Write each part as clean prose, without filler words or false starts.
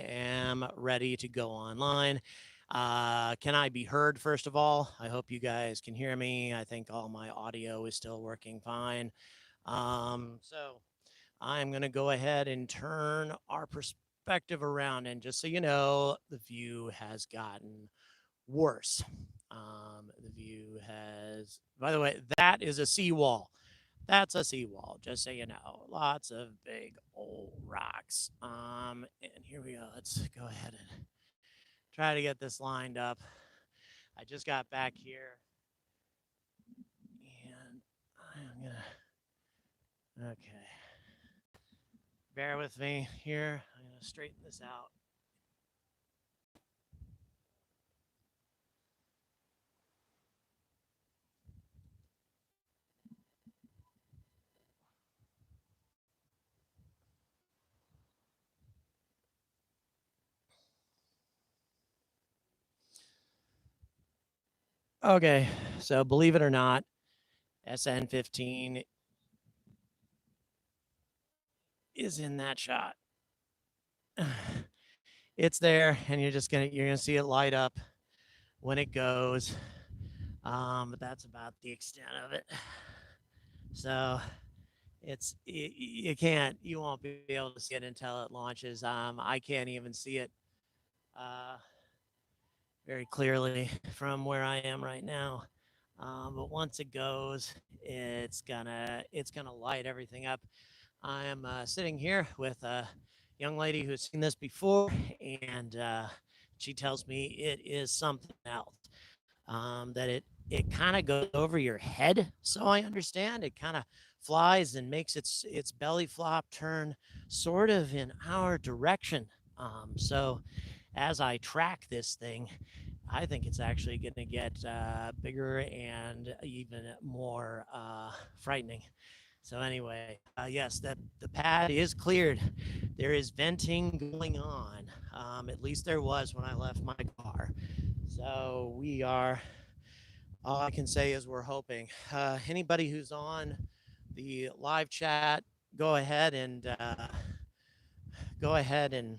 am ready to go online. Can I be heard, first of all? I hope you guys can hear me. I think all my audio is still working fine. So I'm going to go ahead and turn our perspective around. And just so you know, the view has gotten worse. The view has, by the way, that is a seawall. That's a seawall, just so you know. Lots of big old rocks. And here we go. Let's go ahead and try to get this lined up. I just got back here, and I'm gonna. Okay, bear with me here. I'm gonna straighten this out. Okay, so believe it or not, SN15 is in that shot. It's there, and you're gonna see it light up when it goes. But that's about the extent of it. So you won't be able to see it until it launches. I can't even see it uh, very clearly from where I am right now. But once it goes, it's gonna light everything up. I am sitting here with a young lady who's seen this before, and she tells me it is something else. That it kind of goes over your head. So I understand it kind of flies and makes its belly flop turn sort of in our direction. So as I track this thing, I think it's actually going to get bigger and even more frightening. So anyway, yes, the pad is cleared. There is venting going on. At least there was when I left my car. So we are. All I can say is we're hoping. Anybody who's on the live chat, go ahead and go ahead and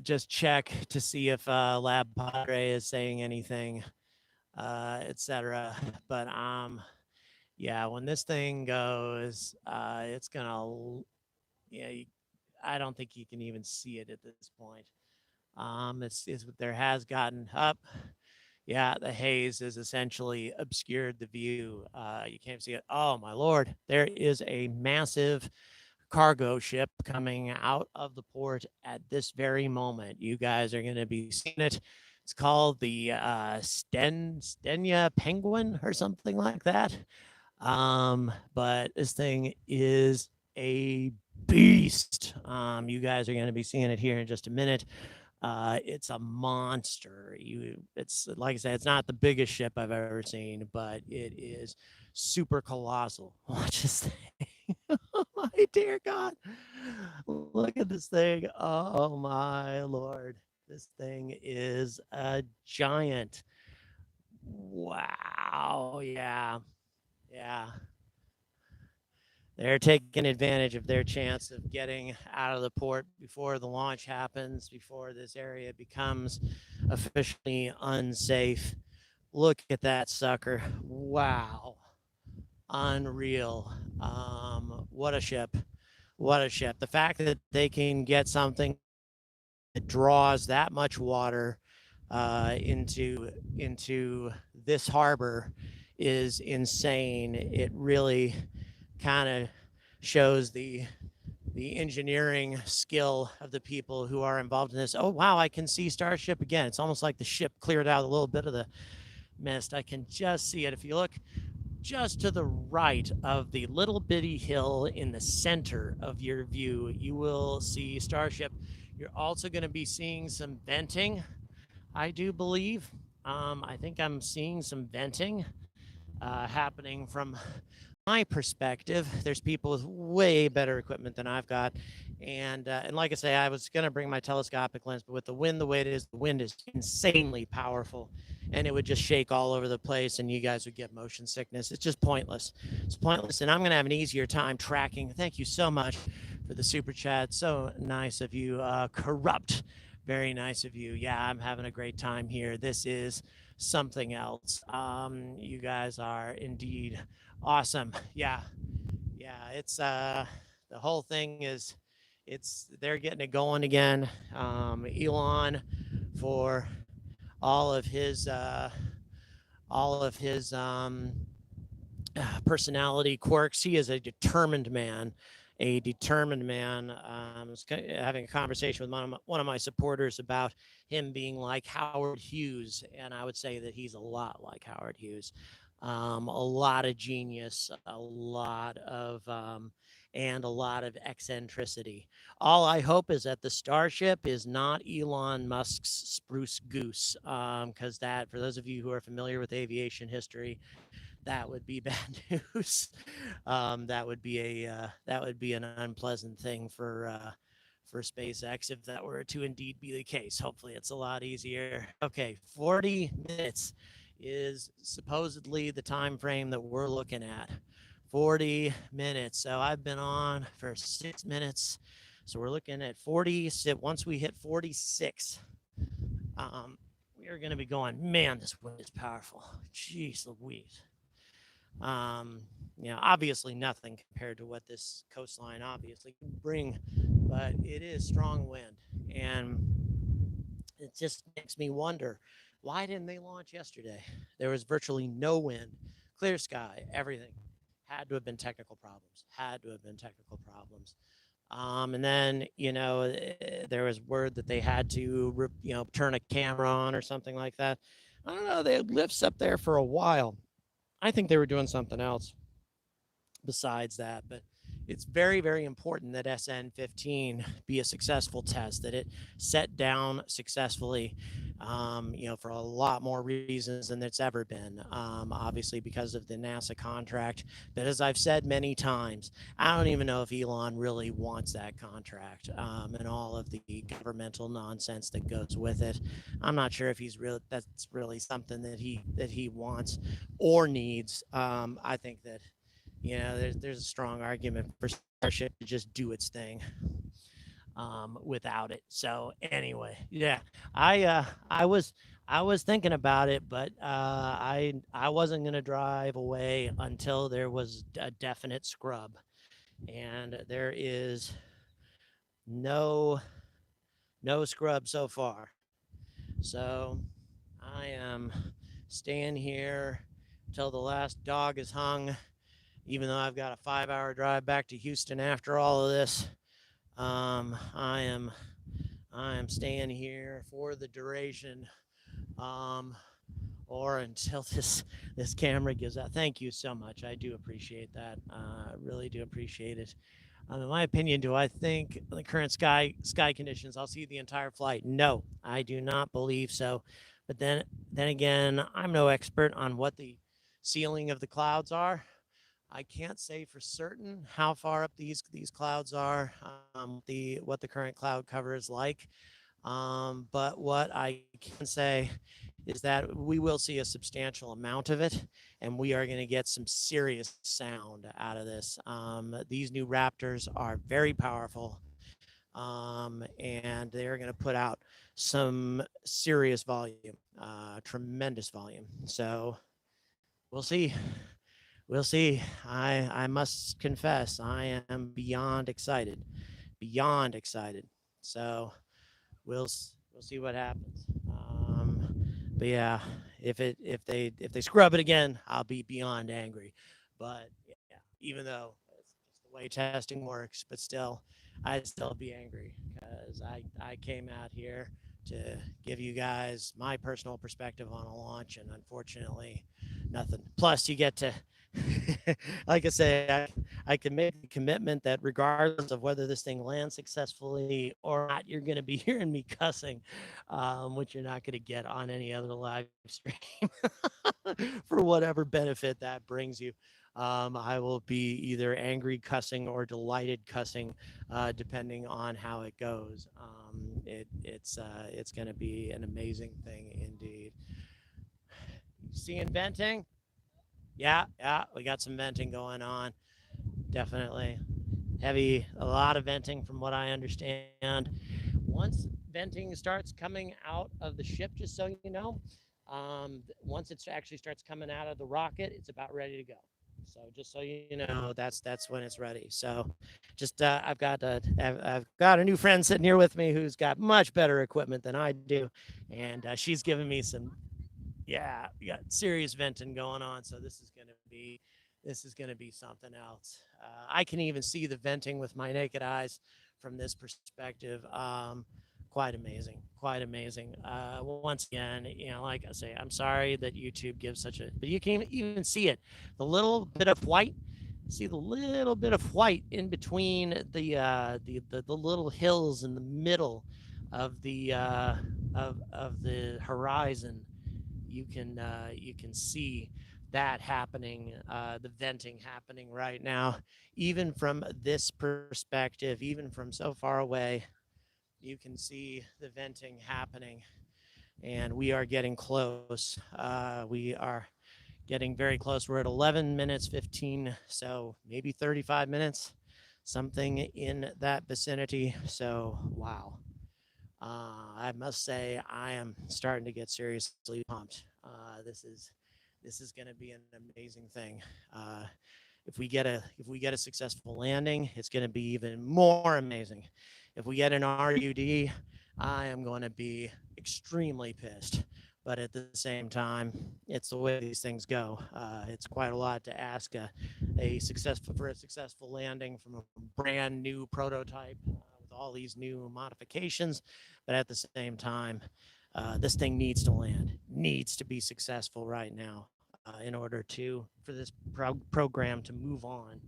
just check to see if Lab Padre is saying anything, etc. But yeah, when this thing goes, it's gonna, yeah. I don't think you can even see it at this point. It's there has gotten up. Yeah, the haze has essentially obscured the view. You can't see it. Oh my lord, there is a massive cargo ship coming out of the port at this very moment. You guys are going to be seeing it. It's called the Stenya Penguin or something like that. But this thing is a beast. You guys are going to be seeing it here in just a minute. It's a monster. It's like I said, it's not the biggest ship I've ever seen, but it is super colossal. Watch this thing. Oh my dear God. Look at this thing. Oh my Lord. This thing is a giant. Wow. Yeah. Yeah. They're taking advantage of their chance of getting out of the port before the launch happens, before this area becomes officially unsafe. Look at that sucker. Wow. Unreal. What a ship. What a ship. The fact that they can get something that draws that much water into this harbor is insane. It really kind of shows the engineering skill of the people who are involved in this. Oh wow, I can see Starship again. It's almost like the ship cleared out a little bit of the mist. I can just see it. If you look just to the right of the little bitty hill in the center of your view, you will see Starship. You're also going to be seeing some venting, I do believe. I think I'm seeing some venting happening from my perspective. There's people with way better equipment than I've got, and like I say, I was going to bring my telescopic lens, but with the wind the way it is, the wind is insanely powerful, and it would just shake all over the place, and you guys would get motion sickness. It's just pointless. It's pointless, and I'm going to have an easier time tracking. Thank you so much for the super chat. So nice of you. Corrupt. Very nice of you. Yeah, I'm having a great time here. This is something else. You guys are indeed awesome. Yeah. Yeah. The whole thing is they're getting it going again. Elon for all of his all of his personality quirks. He is a determined man, a determined man. I was having a conversation with one of my supporters about him being like Howard Hughes, and I would say that he's a lot like Howard Hughes. A lot of genius, a lot of and a lot of eccentricity. All I hope is that the Starship is not Elon Musk's Spruce Goose, because that, for those of you who are familiar with aviation history, that would be bad news. That would be an unpleasant thing for SpaceX if that were to indeed be the case. Hopefully, it's a lot easier. Okay, 40 minutes is supposedly the time frame that we're looking at. 40 minutes. So I've been on for 6 minutes. So we're looking at 40. Once we hit 46, we are going to be going. Man, this wind is powerful. Jeez Louise. Obviously nothing compared to what this coastline obviously can bring, but it is strong wind, and it just makes me wonder, why didn't they launch yesterday? There was virtually no wind, clear sky, everything. Had to have been technical problems. Had to have been technical problems. And then, there was word that they had to, turn a camera on or something like that. I don't know. They had lifts up there for a while. I think they were doing something else besides that, but it's very, very important that SN15 be a successful test, that it set down successfully, for a lot more reasons than it's ever been. Obviously, because of the NASA contract. But as I've said many times, I don't even know if Elon really wants that contract, and all of the governmental nonsense that goes with it. I'm not sure if that's really something that he wants or needs. I think that there's a strong argument for Starship to just do its thing without it. So anyway, yeah, I was thinking about it, but I wasn't gonna drive away until there was a definite scrub, and there is no no scrub so far. So I am staying here till the last dog is hung, even though I've got a 5-hour drive back to Houston after all of this. I am staying here for the duration, um, or until this camera gives out. Thank you so much. I do appreciate that. I really do appreciate it. In my opinion, do I think the current sky conditions I'll see the entire flight? No, I do not believe so. But then again, I'm no expert on what the ceiling of the clouds are. I can't say for certain how far up these clouds are, what the current cloud cover is like. But what I can say is that we will see a substantial amount of it, and we are going to get some serious sound out of this. These new Raptors are very powerful, and they're going to put out some serious volume, tremendous volume. So we'll see. We'll see. I must confess, I am beyond excited, beyond excited. So we'll see what happens. But yeah, if they scrub it again, I'll be beyond angry. But yeah, even though it's just the way testing works, but still, I'd still be angry because I came out here to give you guys my personal perspective on a launch, and unfortunately, nothing. Plus, you get to, like I say, I can make the commitment that regardless of whether this thing lands successfully or not, you're going to be hearing me cussing, which you're not going to get on any other live stream for whatever benefit that brings you. I will be either angry cussing or delighted cussing, depending on how it goes. It's going to be an amazing thing indeed. Seeing venting? Yeah, we got some venting going on. Definitely. a lot of venting from what I understand. Once venting starts coming out of the ship, just so you know, once it actually starts coming out of the rocket, it's about ready to go. So just so you know, that's when it's ready. So just I've got a new friend sitting here with me who's got much better equipment than I do, and she's giving me some, yeah, we got serious venting going on. So this is gonna be something else. I can even see the venting with my naked eyes from this perspective. Quite amazing, quite amazing. Once again, like I say, I'm sorry that YouTube gives such a, but you can even see it, the little bit of white. See the little bit of white in between the little hills in the middle of the horizon. You can see that happening, the venting happening right now, even from this perspective, even from so far away. You can see the venting happening, and we are getting close. We are getting very close. We're at 11 minutes 15, so maybe 35 minutes, something in that vicinity. So, wow. I must say, I am starting to get seriously pumped. This is going to be an amazing thing. If we get a successful landing, it's going to be even more amazing. If we get an RUD, I am going to be extremely pissed. But at the same time, it's the way these things go. It's quite a lot to ask a successful landing from a brand new prototype with all these new modifications. But at the same time, this thing needs to land, needs to be successful right now in order for this program to move on.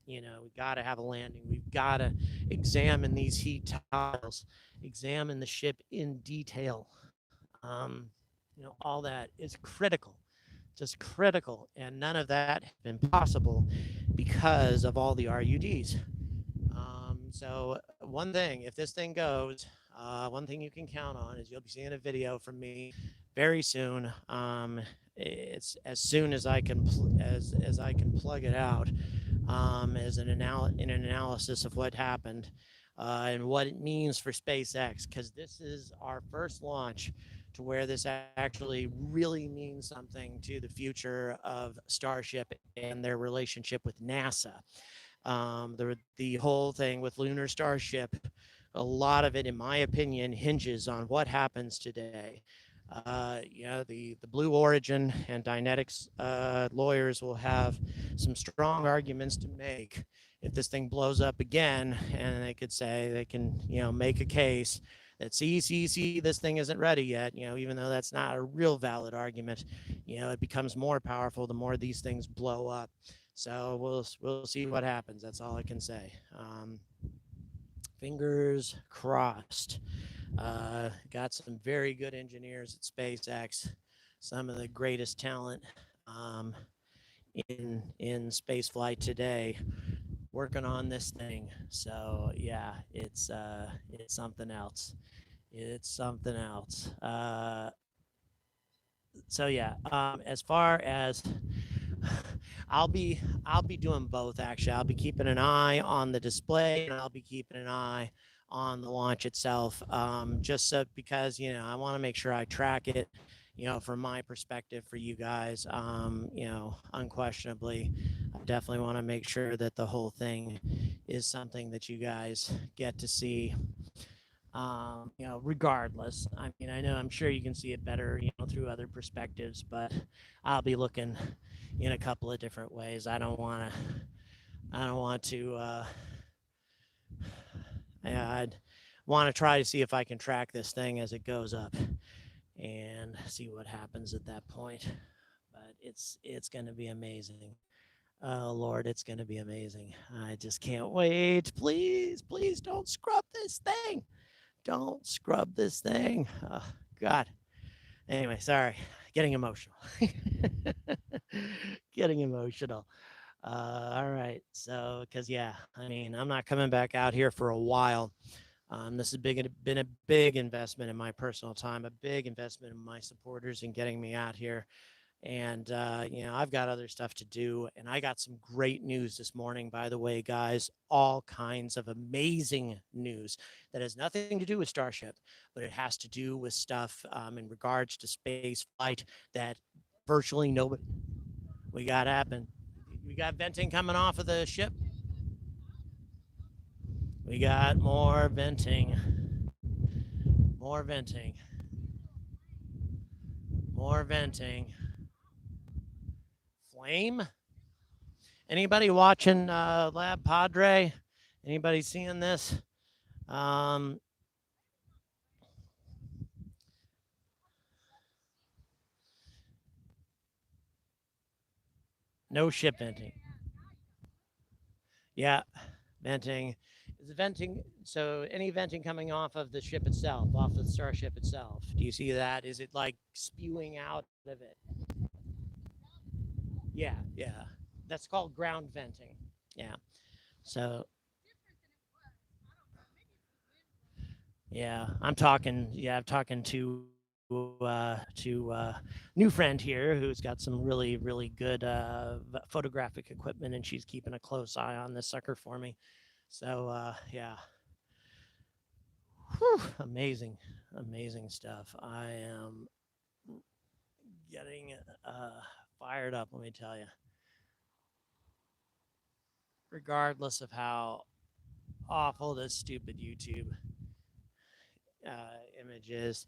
We got to have a landing. We've got to examine these heat tiles, examine the ship in detail. All that is critical, just critical, and none of that has been possible because of all the RUDs. So one thing, if this thing goes, one thing you can count on is you'll be seeing a video from me very soon. It's as soon as I can as I can plug it out, as an analysis of what happened, and what it means for SpaceX, because this is our first launch to where this actually really means something to the future of Starship and their relationship with NASA. The whole thing with Lunar Starship, a lot of it, in my opinion, hinges on what happens today. The Blue Origin and Dynetics lawyers will have some strong arguments to make if this thing blows up again, and they can make a case that see, this thing isn't ready yet. Even though that's not a real valid argument, it becomes more powerful the more these things blow up. So we'll see what happens. That's all I can say. Fingers crossed. Got some very good engineers at SpaceX, some of the greatest talent in space flight today, working on this thing. So yeah, it's something else. It's something else. So yeah, as far as I'll be doing both actually. I'll be keeping an eye on the display, and I'll be keeping an eye on the launch itself. Just so because I want to make sure I track it. From my perspective for you guys. Unquestionably, I definitely want to make sure that the whole thing is something that you guys get to see. Regardless. I mean, I'm sure you can see it better, through other perspectives, but I'll be looking in a couple of different ways. I'd want to try to see if I can track this thing as it goes up and see what happens at that point. But it's going to be amazing. Oh Lord, it's going to be amazing. I just can't wait. Please don't scrub this thing. Don't scrub this thing. Oh, God. Anyway, sorry. Getting emotional. Getting emotional. All right. So, because, yeah, I mean, I'm not coming back out here for a while. This has been a big investment in my personal time, a big investment in my supporters in getting me out here. And, I've got other stuff to do. And I got some great news this morning, by the way, guys. All kinds of amazing news that has nothing to do with Starship, but it has to do with stuff in regards to space flight that virtually nobody we got happen. We got venting coming off of the ship. We got more venting, more venting, more venting. Flame? Anybody watching Lab Padre? Anybody seeing this? Um, no ship venting. Yeah, venting. Is the venting so any venting coming off of the ship itself, off the starship itself? Do you see that? Is it like spewing out of it? Yeah, yeah. That's called ground venting. Yeah. So yeah, I'm talking to new friend here who's got some really good photographic equipment, and she's keeping a close eye on this sucker for me. So yeah, whew, amazing stuff. I am getting fired up. Let me tell you. Regardless of how awful this stupid YouTube image is,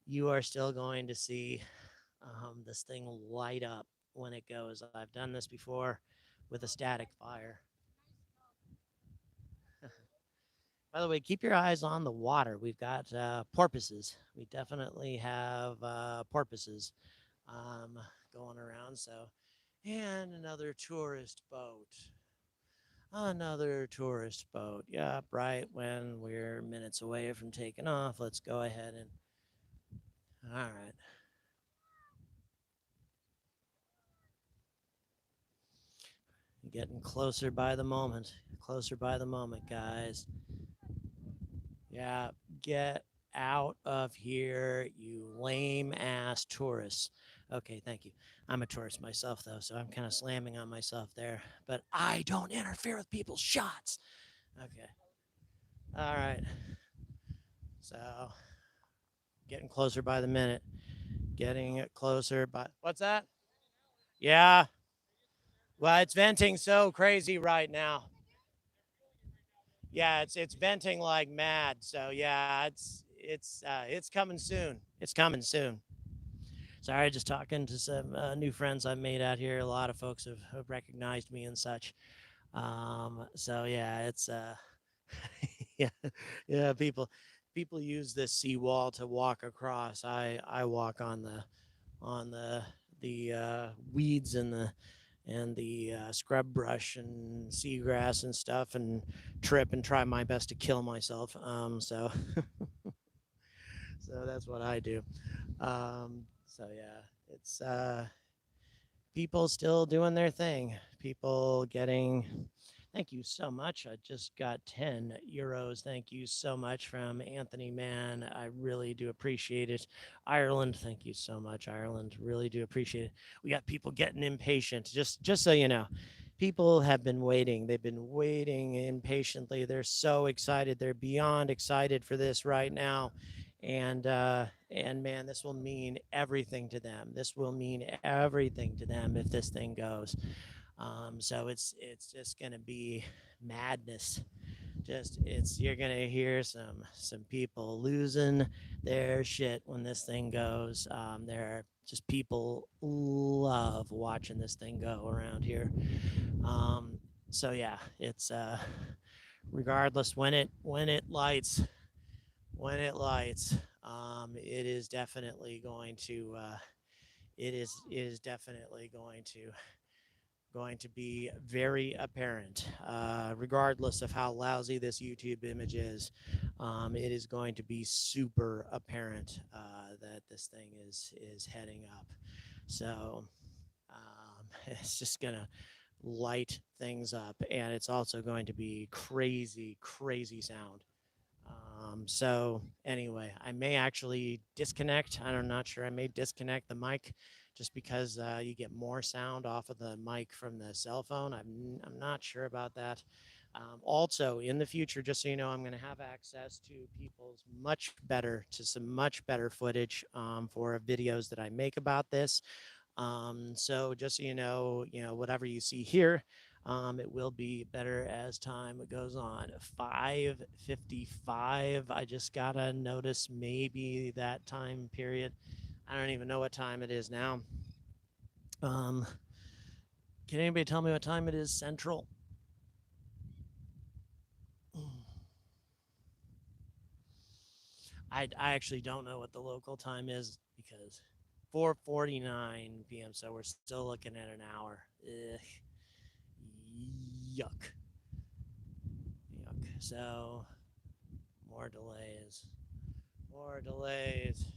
you are still going to see this thing light up when it goes. I've done this before with a static fire. By the way, keep your eyes on the water. We've got porpoises. We definitely have porpoises um, going around. So, and another tourist boat. Another tourist boat. Yep, right when we're minutes away from taking off. Let's go ahead and. All right. Getting closer by the moment. Closer by the moment, guys. Yeah, get out of here, you lame ass tourists. Okay, thank you. I'm a tourist myself, though, so I'm kind of slamming on myself there. But I don't interfere with people's shots. Okay. All right. So, getting closer by the minute. Getting it closer by. What's that? Yeah. Well, it's venting so crazy right now. Yeah, it's venting like mad. So yeah, it's coming soon. It's coming soon. Sorry, just talking to some new friends I made out here. A lot of folks have recognized me and such. So yeah, it's yeah, yeah. People use this seawall to walk across. I walk on the weeds and the scrub brush and seagrass and stuff, and trip and try my best to kill myself. So so that's what I do. So yeah, it's people still doing their thing. People getting. Thank you so much. I just got 10 euros. Thank you so much from Anthony Mann. I really do appreciate it. Ireland, thank you so much. Ireland, really do appreciate it. We got people getting impatient. Just so you know, people have been waiting. They've been waiting impatiently. They're so excited. They're beyond excited for this right now. And man, this will mean everything to them. This will mean everything to them if this thing goes. So it's just gonna be madness. Just it's you're gonna hear some people losing their shit when this thing goes. There are just people love watching this thing go around here. So yeah, it's regardless when it lights, it is definitely going to it is definitely going to be very apparent, regardless of how lousy this YouTube image is. It is going to be super apparent that this thing is heading up. So it's just gonna light things up, and it's also going to be crazy sound. So anyway, I may actually disconnect. I'm not sure. I may disconnect the mic just because you get more sound off of the mic from the cell phone. I'm not sure about that. Also, in the future, just so you know, I'm going to have access to some much better footage for videos that I make about this. So just so you know, whatever you see here, it will be better as time goes on. 5:55. I just gotta notice maybe that time period. I don't even know what time it is now. Um, can anybody tell me what time it is central? I actually don't know what the local time is because 4:49 p.m. So we're still looking at an hour. Ugh. Yuck. Yuck. So more delays. More delays.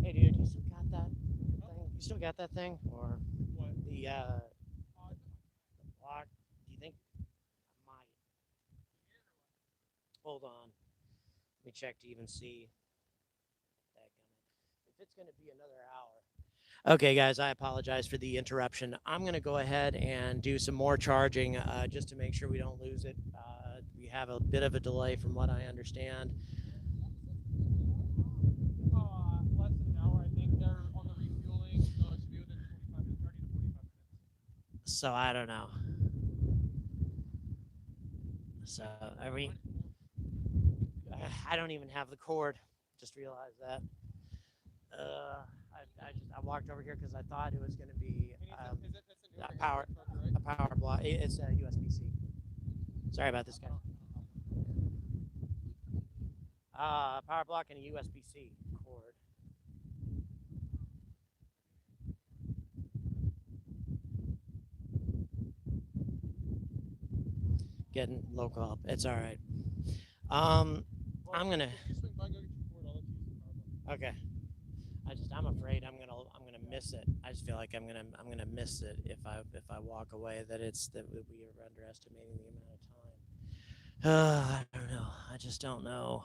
Hey, dude, you still got that thing? You still got that thing? Or What? the block? Do you think I might? Hold on. Let me check to even see that if it's going to be another hour. Okay, guys, I apologize for the interruption. I'm going to go ahead and do some more charging just to make sure we don't lose it. We have a bit of a delay from what I understand. Less than an hour. I think they're on the refueling, so it should be within 45 minutes, 30 to 45 minutes. So I don't know. So I mean, I don't even have the cord. Just realized that. I walked over here because I thought it was going to be a power block. It's a USB-C. Sorry about this, guys. Power block and a USB-C cord. Getting local help. It's all right. I'm gonna. Okay. I'm afraid I'm gonna miss it. I just feel like I'm gonna miss it if I walk away. That we are underestimating the amount of time. I don't know. I just don't know.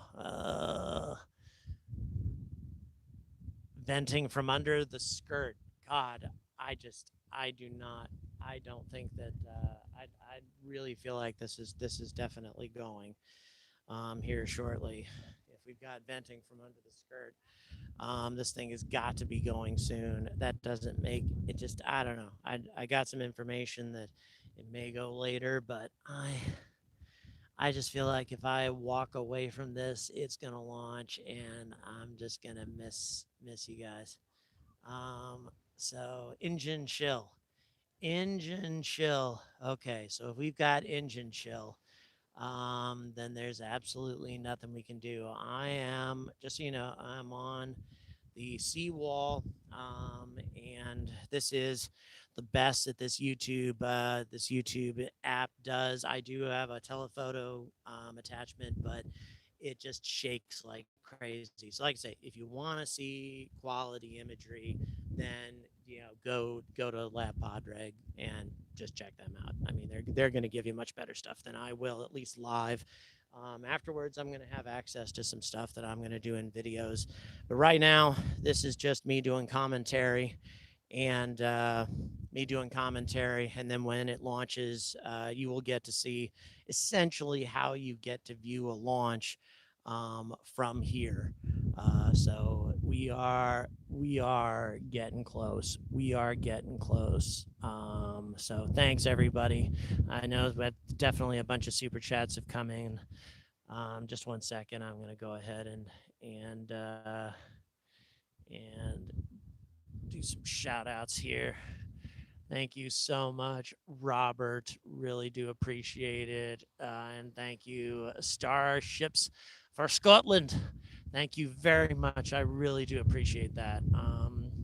Venting from under the skirt. God, I do not. I don't think that. I really feel like this is definitely going here shortly. If we've got venting from under the skirt, this thing has got to be going soon. That doesn't make it. Just I don't know. I got some information that it may go later, but I just feel like if I walk away from this, it's gonna launch, and I'm just gonna miss you guys. So engine chill. Okay, so if we've got engine chill, then there's absolutely nothing we can do. I am just so you know, I'm on the seawall, and this is the best that this YouTube app does. I do have a telephoto attachment, but it just shakes like crazy. So, like I say, if you want to see quality imagery, then go to Lab Padre and just check them out. I mean, they're going to give you much better stuff than I will, at least live. Afterwards, I'm going to have access to some stuff that I'm going to do in videos. But right now, this is just me doing commentary and and then when it launches, you will get to see essentially how you get to view a launch from here. So we are getting close. We are getting close. So thanks everybody. I know that definitely a bunch of super chats have come in. Just one second. I'm going to go ahead and and do some shout outs here. Thank you so much, Robert. Really do appreciate it. And thank you, Starships for Scotland. Thank you very much. I really do appreciate that.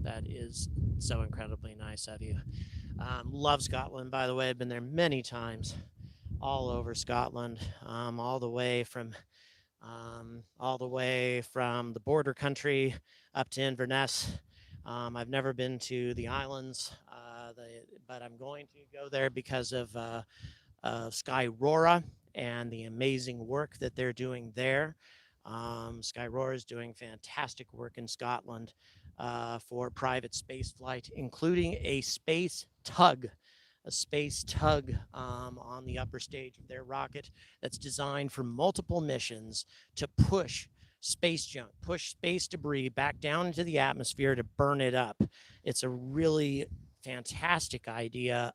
That is so incredibly nice of you. Love Scotland, by the way. I've been there many times, all over Scotland, all the way from the border country up to Inverness. I've never been to the islands, but I'm going to go there because of Skyrora and the amazing work that they're doing there. Skyrora is doing fantastic work in Scotland. for private space flight, including a space tug on the upper stage of their rocket that's designed for multiple missions to push space junk, push space debris back down into the atmosphere to burn it up. It's a really fantastic idea,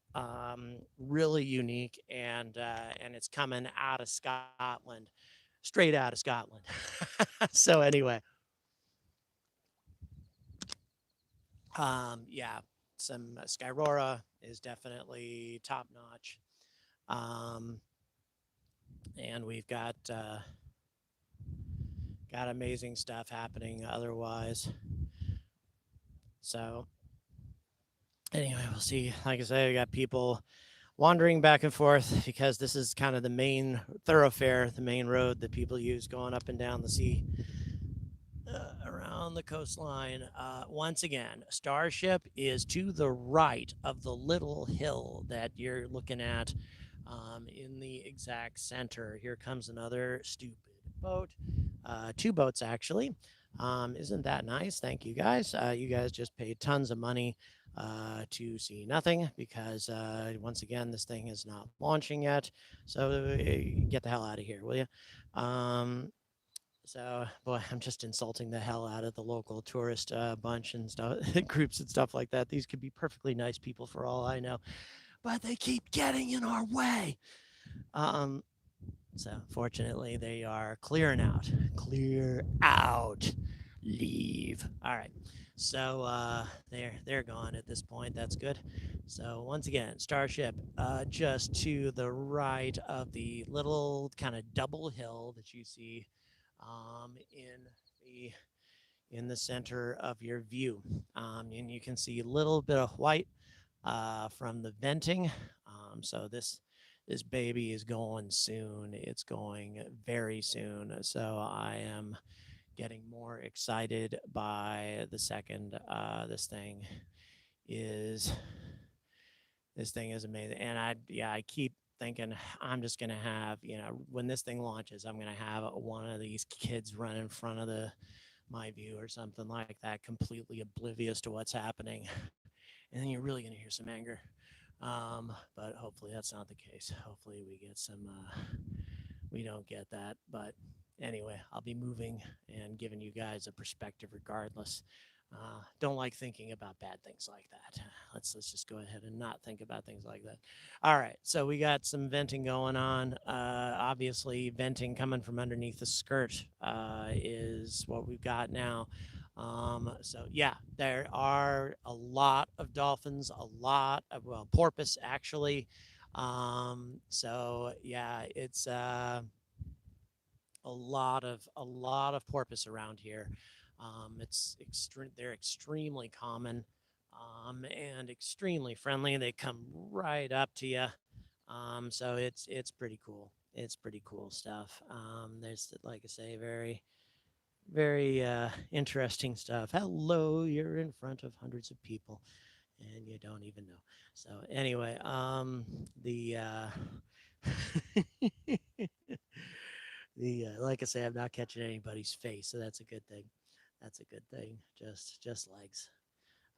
really unique, and it's coming out of Scotland, straight out of Scotland. So anyway, yeah, some Skyrora is definitely top notch. Um, and we've got amazing stuff happening otherwise. So anyway, we'll see. Like I said, we got people wandering back and forth because this is kind of the main thoroughfare, the main road that people use going up and down the sea around the coastline. Once again, Starship is to the right of the little hill that you're looking at in the exact center. Here comes another stupid boat. Two boats, actually. Isn't that nice? Thank you guys. You guys just paid tons of money to see nothing because, once again, this thing is not launching yet. So get the hell out of here, will you? Um, so, boy, I'm just insulting the hell out of the local tourist bunch and stuff, groups and stuff like that. These could be perfectly nice people for all I know, but they keep getting in our way. Um, so, fortunately, they are clearing out. Clear out. Leave. All right. So they're gone at this point. That's good. So once again, Starship, just to the right of the little kind of double hill that you see the in the center of your view, and you can see a little bit of white from the venting. So this baby is going soon. It's going very soon. So I am getting more excited by the second. Is this thing is amazing, and I keep thinking I'm just gonna have when this thing launches, I'm gonna have one of these kids run in front of the my view or something like that, completely oblivious to what's happening, and then you're really gonna hear some anger. But hopefully that's not the case. Hopefully we get some. We don't get that, but anyway, I'll be moving and giving you guys a perspective regardless. Don't like thinking about bad things like that. Let's just go ahead and not think about things like that. All right, so we got some venting going on. Obviously, venting coming from underneath the skirt is what we've got now. So yeah, there are a lot of dolphins, a lot of porpoise actually. So yeah, it's a lot of porpoise around here. It's extreme. They're extremely common, and extremely friendly. They come right up to you. So it's pretty cool. It's pretty cool stuff. There's like I say, very interesting stuff. Hello, you're in front of hundreds of people, and you don't even know. So anyway, the the like I say, I'm not catching anybody's face, so that's a good thing. That's a good thing. Just legs.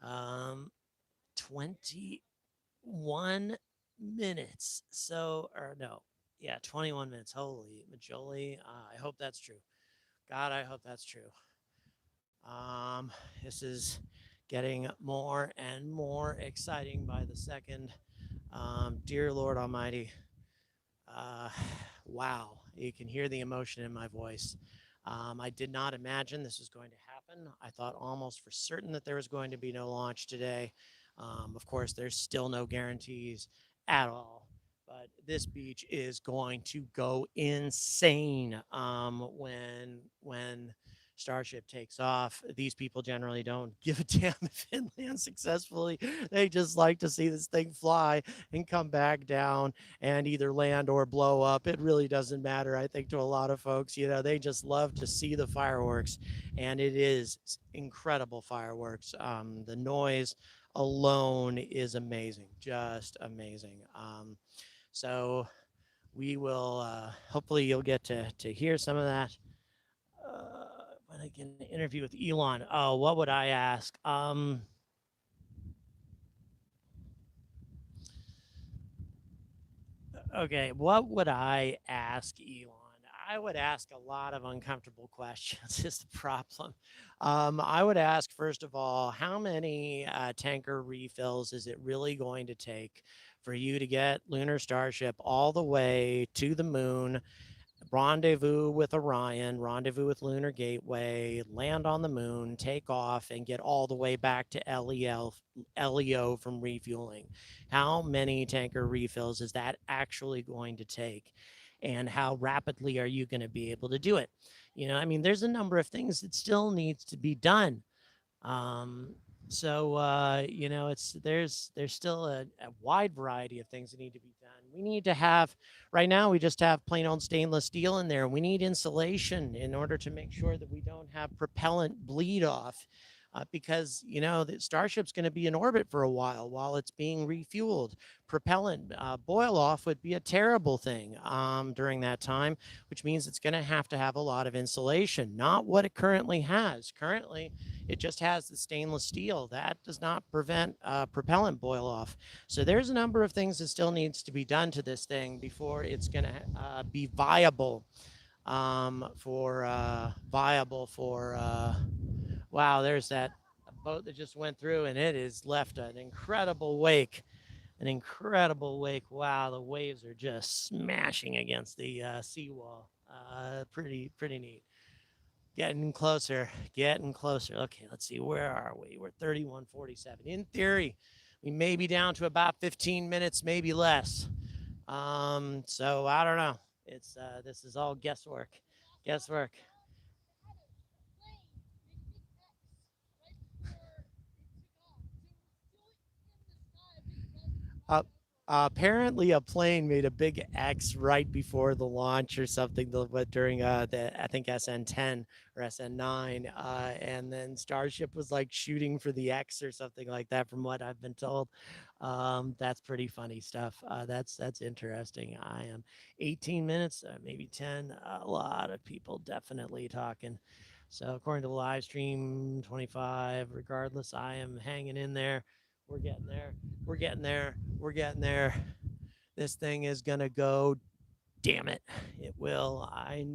Um, 21 minutes. So or no, yeah, 21 minutes. Holy majoli! I hope that's true. God, I hope that's true. Um, this is getting more and more exciting by the second. Dear Lord Almighty, uh, wow, you can hear the emotion in my voice. I did not imagine this was going to happen. I thought almost for certain that there was going to be no launch today. Of course, there's still no guarantees at all. But this beach is going to go insane when Starship takes off. These people generally don't give a damn if it lands successfully. They just like to see this thing fly and come back down and either land or blow up. It really doesn't matter, I think, to a lot of folks. They just love to see the fireworks, and it is incredible fireworks. The noise alone is amazing, just amazing. So we will, hopefully, you'll get to hear some of that. like an interview with Elon. Oh, what would I ask? Okay, what would I ask Elon? I would ask a lot of uncomfortable questions, is the problem. I would ask, first of all, how many tanker refills is it really going to take for you to get Lunar Starship all the way to the moon, rendezvous with Orion, rendezvous with Lunar Gateway, land on the moon, take off, and get all the way back to LEO from refueling? How many tanker refills is that actually going to take? And how rapidly are you going to be able to do it? I mean, there's a number of things that still needs to be done. Um, it's there's still a wide variety of things that need to be done. We need to have right now we just have plain old stainless steel in there. We need insulation in order to make sure that we don't have propellant bleed off. Because the Starship's going to be in orbit for a while it's being refueled. Propellant boil off would be a terrible thing during that time, which means it's going to have a lot of insulation. Not what it currently has. Currently, it just has the stainless steel. That does not prevent propellant boil off. So there's a number of things that still needs to be done to this thing before it's going to be viable wow, there's that boat that just went through and it has left an incredible wake. An incredible wake. Wow, the waves are just smashing against the seawall. Pretty neat. Getting closer, getting closer. Okay, let's see. Where are we? We're 31:47. In theory, we may be down to about 15 minutes, maybe less. So I don't know. It's this is all guesswork. Guesswork. Uh, Apparently, a plane made a big X right before the launch or something. During the I think SN10 or SN9, and then Starship was like shooting for the X or something like that, from what I've been told. That's pretty funny stuff. That's interesting. I am 18 minutes, maybe 10. A lot of people definitely talking. So according to the live stream, 25. Regardless, I am hanging in there. We're getting there. We're getting there. We're getting there. This thing is going to go. Damn it. It will. I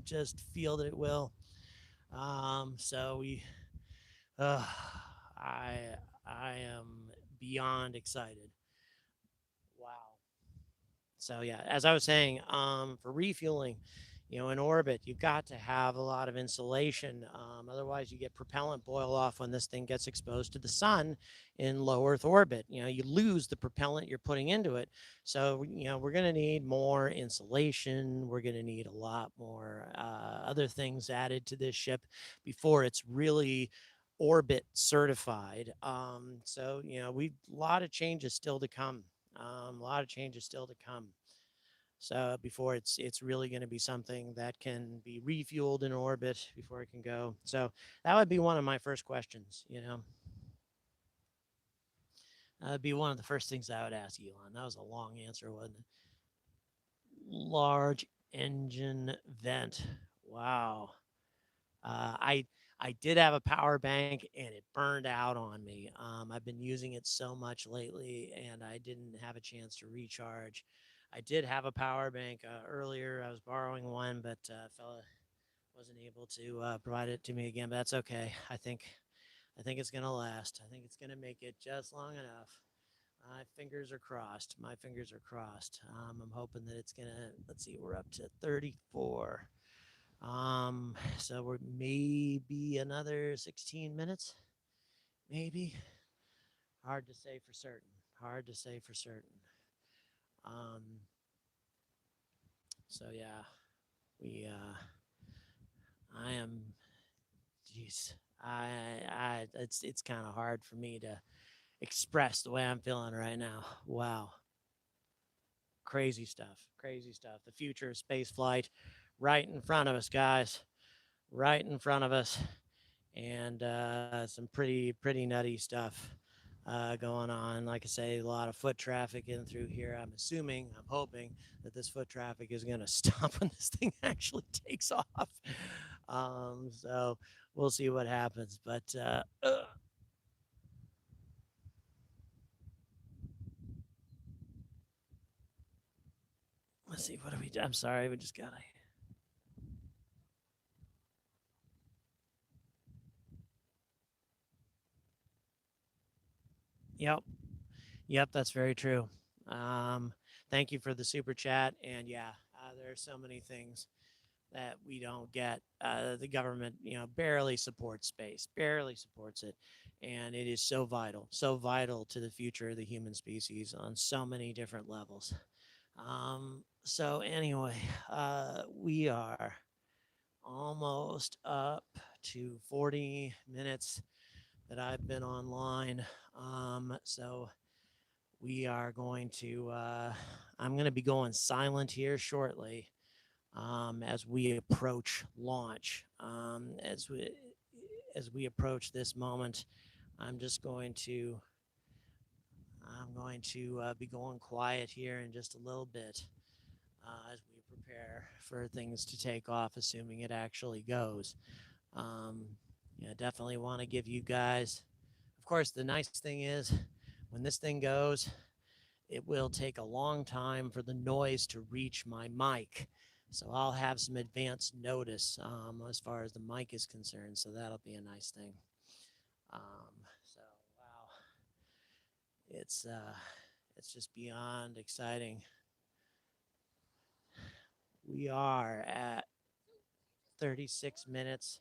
just feel that it will. So we, uh, I, I am beyond excited. Wow. So yeah, as I was saying, for refueling, in orbit, you've got to have a lot of insulation. Otherwise, you get propellant boil off when this thing gets exposed to the sun in low Earth orbit. You lose the propellant you're putting into it. So we're going to need more insulation. We're going to need a lot more other things added to this ship before it's really orbit certified. We a lot of changes still to come. A lot of changes still to come. So before it's really going to be something that can be refueled in orbit before it can go. So that would be one of my first questions. That would be one of the first things I would ask Elon. That was a long answer, wasn't it? Large engine vent. Wow. I did have a power bank and it burned out on me. I've been using it so much lately and I didn't have a chance to recharge. I did have a power bank earlier. I was borrowing one, but fella wasn't able to provide it to me again. But that's okay. I think it's gonna last. I think it's gonna make it just long enough. My fingers are crossed. My fingers are crossed. I'm hoping that it's gonna. Let's see. We're up to 34. So we're maybe another 16 minutes, maybe. Hard to say for certain. Hard to say for certain. Um, so yeah, we. I am. Jeez. It's kind of hard for me to express the way I'm feeling right now. Wow. Crazy stuff. Crazy stuff. The future of space flight, right in front of us, guys. Right in front of us. And some pretty nutty stuff going on. Like I say, a lot of foot traffic in through here. I'm hoping that this foot traffic is going to stop when this thing actually takes off. So we'll see what happens. But let's see. What do we? I'm sorry. We just got. Yep. Yep. That's very true. Um, Thank you for the super chat. And yeah, there are so many things that we don't get. The government, barely supports space, barely supports it, and it is so vital to the future of the human species on so many different levels. So anyway, we are almost up to 40 minutes that I've been online. So we are going to. I'm going to be going silent here shortly as we approach launch. As we approach this moment, I'm just going to be going quiet here in just a little bit as we prepare for things to take off, assuming it actually goes. Um, yeah, definitely want to give you guys. Of course, the nice thing is when this thing goes, it will take a long time for the noise to reach my mic. So I'll have some advance notice as far as the mic is concerned. So that'll be a nice thing. So wow, it's just beyond exciting. We are at 36 minutes.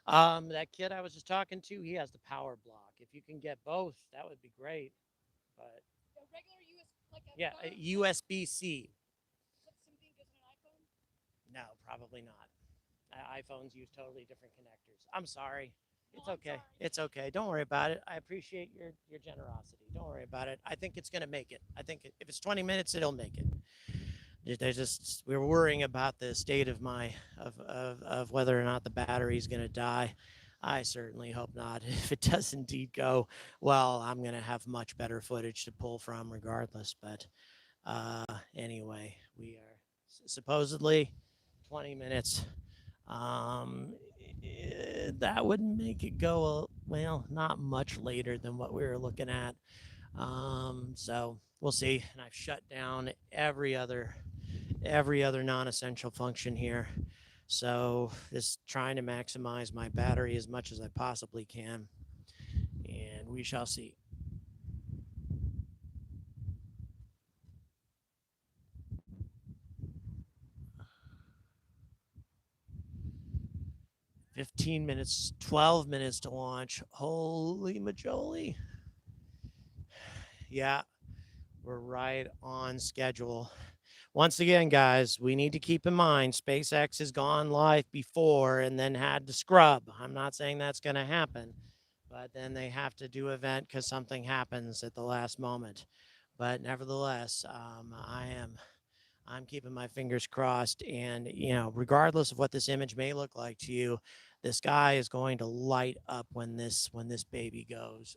That kid I was just talking to, he has the power block. If you can get both, that would be great. But yeah, USB C. No, probably not. iPhones use totally different connectors. I'm sorry. It's okay. It's okay. Don't worry about it. I appreciate your generosity. Don't worry about it. I think it's gonna make it. I think if it's 20 minutes, it'll make it. There's just we're worrying about the state of my of whether or not the battery is gonna die. I certainly hope not. If it does indeed go, well, I'm gonna have much better footage to pull from regardless. But anyway, we are supposedly 20 minutes. That would make it go, well, not much later than what we were looking at. So we'll see. And I've shut down every other non-essential function here. So just trying to maximize my battery as much as I possibly can. And we shall see. 15 minutes, 12 minutes to launch. Holy majoli. Yeah, we're right on schedule. Once again, guys, we need to keep in mind SpaceX has gone live before and then had to scrub. I'm not saying that's going to happen, but then they have to do event because something happens at the last moment. But nevertheless, I'm keeping my fingers crossed. And, regardless of what this image may look like to you, the sky is going to light up when this baby goes.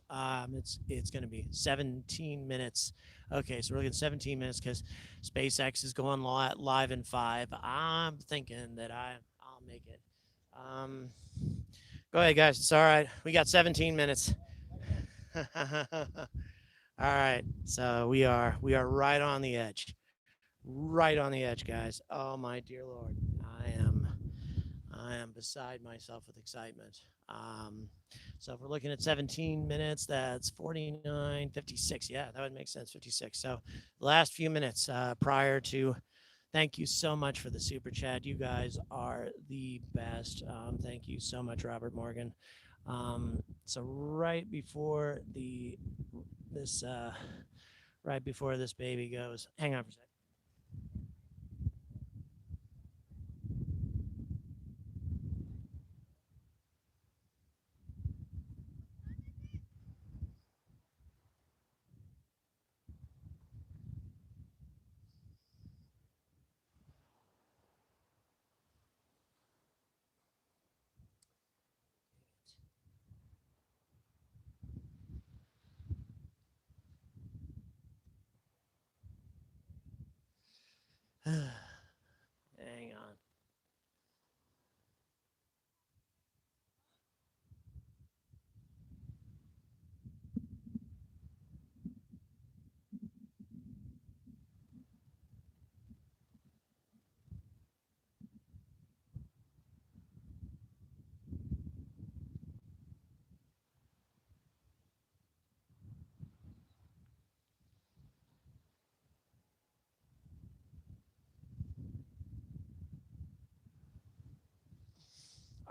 It's going to be 17 minutes. Okay, so we're looking at 17 minutes because SpaceX is going live in 5. I'm thinking that I'll make it. Um, Go ahead, guys. It's all right. We got 17 minutes. All right. So we are right on the edge. Right on the edge, guys. Oh my dear Lord. I am beside myself with excitement. So if we're looking at 17 minutes, that's 49:56. Yeah, that would make sense. 56. So the last few minutes prior to. Thank you so much for the super chat. You guys are the best. Thank you so much, Robert Morgan. So this right before this baby goes, hang on for a second. Hang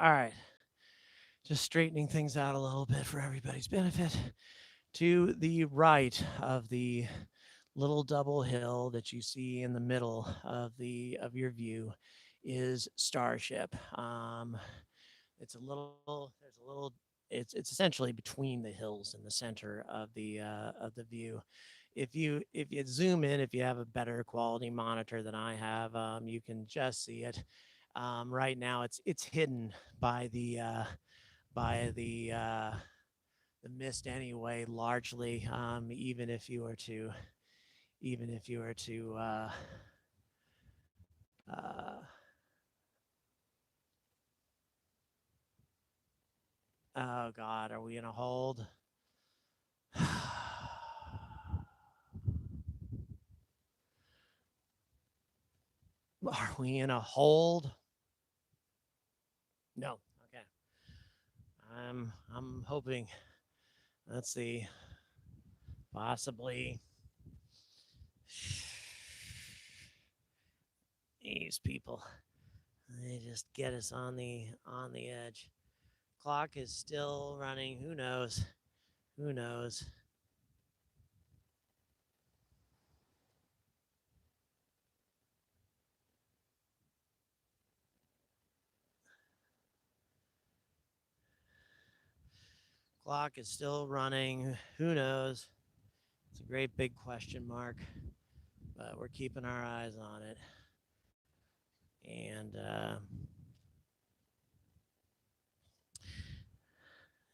All right. Just straightening things out a little bit for everybody's benefit. To the right of the little double hill that you see in the middle of your view is Starship. It's a little there's a little it's essentially between the hills in the center of the view. If you zoom in, if you have a better quality monitor than I have, you can just see it. Right now, it's hidden by the mist anyway, largely. Even if you were to uh, oh God, are we in a hold? Are we in a hold? No. Okay. I'm hoping. Let's see. Possibly these people. They just get us on the edge. Clock is still running. Who knows? Who knows? Clock is still running. Who knows? It's a great big question mark, but we're keeping our eyes on it. And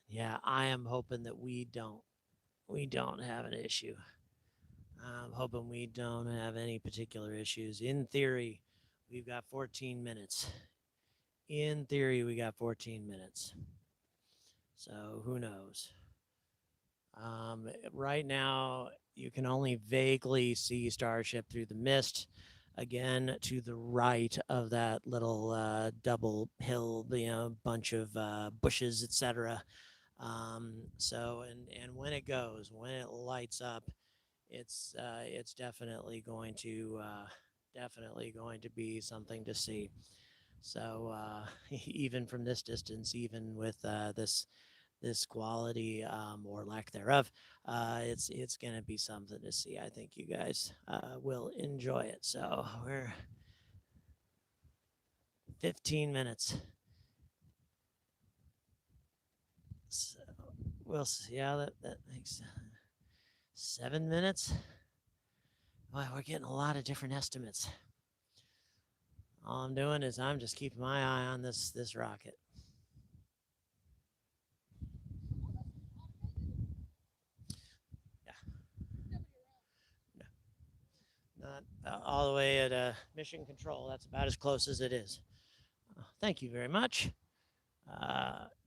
yeah, I am hoping that we don't have an issue. I'm hoping we don't have any particular issues. In theory, we've got 14 minutes. In theory, we got 14 minutes. So who knows? Right now, you can only vaguely see Starship through the mist. Again, to the right of that little double hill, bunch of bushes, etc. And when it goes, when it lights up, it's definitely going to be something to see. So even from this distance, even with this quality or lack thereof, it's gonna be something to see. I think you guys will enjoy it. So we're 15 minutes. So we'll see how that makes 7 minutes. Well, we're getting a lot of different estimates. All I'm doing is I'm just keeping my eye on this rocket. Yeah, no, not all the way at mission control. That's about as close as it is. Thank you very much,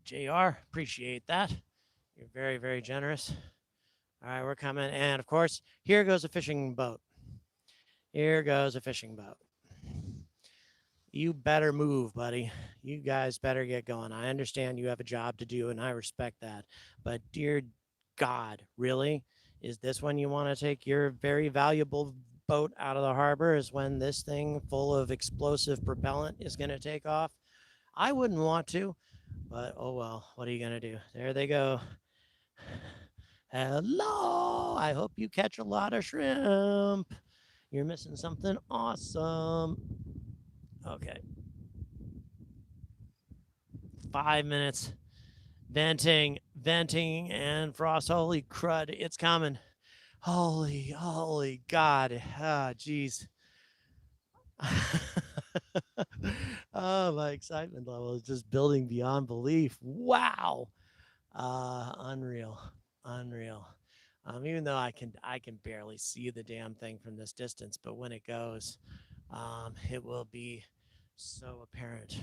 Jr. Appreciate that. You're very very generous. All right, we're coming, and of course, here goes a fishing boat. Here goes a fishing boat. You better move, buddy. You guys better get going. I understand you have a job to do, and I respect that. But dear God, really? Is this when you want to take your very valuable boat out of the harbor? Is when this thing full of explosive propellant is going to take off? I wouldn't want to, but oh well. What are you going to do? There they go. Hello. I hope you catch a lot of shrimp. You're missing something awesome. Okay. 5 minutes. Venting, and frost. Holy crud, it's coming. Holy God. Ah, jeez. Oh, my excitement level is just building beyond belief. Wow. Unreal. Unreal. Even though I can barely see the damn thing from this distance, but when it goes, it will be so apparent.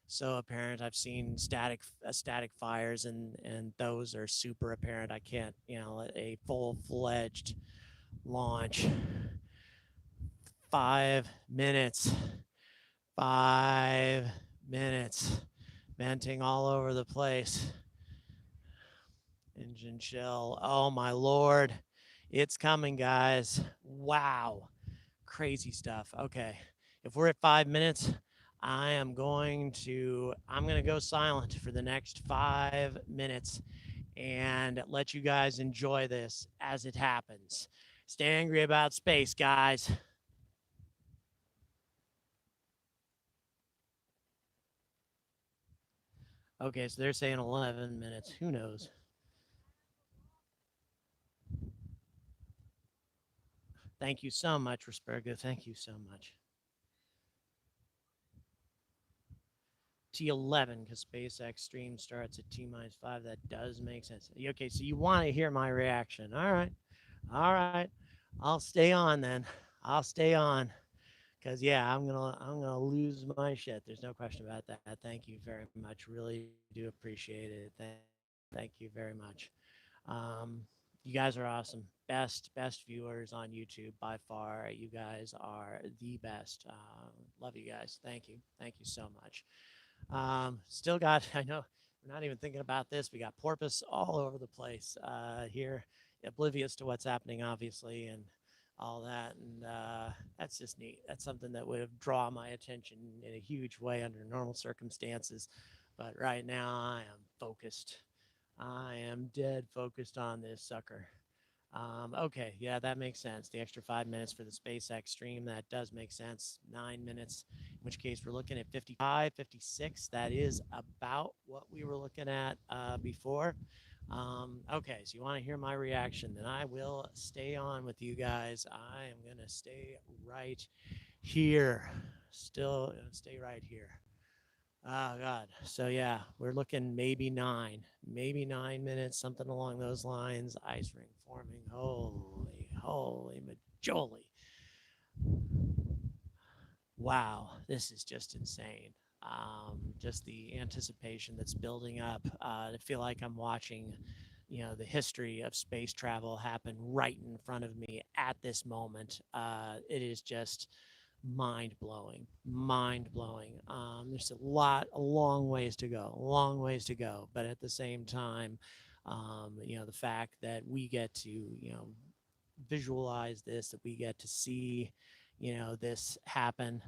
So apparent. I've seen static fires, and those are super apparent. I can't, a full fledged launch. 5 minutes. 5 minutes. Venting all over the place. Engine chill. Oh my lord. It's coming, guys. Wow. Crazy stuff. Okay. If we're at 5 minutes, I'm going to go silent for the next 5 minutes and let you guys enjoy this as it happens. Stay angry about space, guys. Okay, so they're saying 11 minutes. Who knows? Thank you so much, Raspergo. Thank you so much. T11 because SpaceX stream starts at T minus 5. That does make sense. Okay, so you want to hear my reaction. All right. All right. I'll stay on then. I'll stay on. Cause yeah, I'm gonna lose my shit. There's no question about that. Thank you very much. Really do appreciate it. Thank you very much. Um, you guys are awesome. Best viewers on YouTube by far. You guys are the best. Love you guys. Thank you so much. Still got. I know we're not even thinking about this. We got porpoise all over the place here, oblivious to what's happening, obviously, and all that. And that's just neat. That's something that would draw my attention in a huge way under normal circumstances. But right now, I am focused. I am dead focused on this sucker. Okay, yeah, that makes sense. The extra 5 minutes for the SpaceX stream, that does make sense. 9 minutes, in which case we're looking at 55, 56. That is about what we were looking at before. Okay, so you want to hear my reaction, then I will stay on with you guys. I am going to stay right here. Still, stay right here. Oh God. So yeah, we're looking maybe 9 minutes, something along those lines. Ice ring forming. Holy majoli. Wow, this is just insane. Just the anticipation that's building up. I feel like I'm watching, the history of space travel happen right in front of me at this moment. It is just mind blowing. There's a long ways to go, long ways to go. But at the same time, the fact that we get to, visualize this, that we get to see, this happen,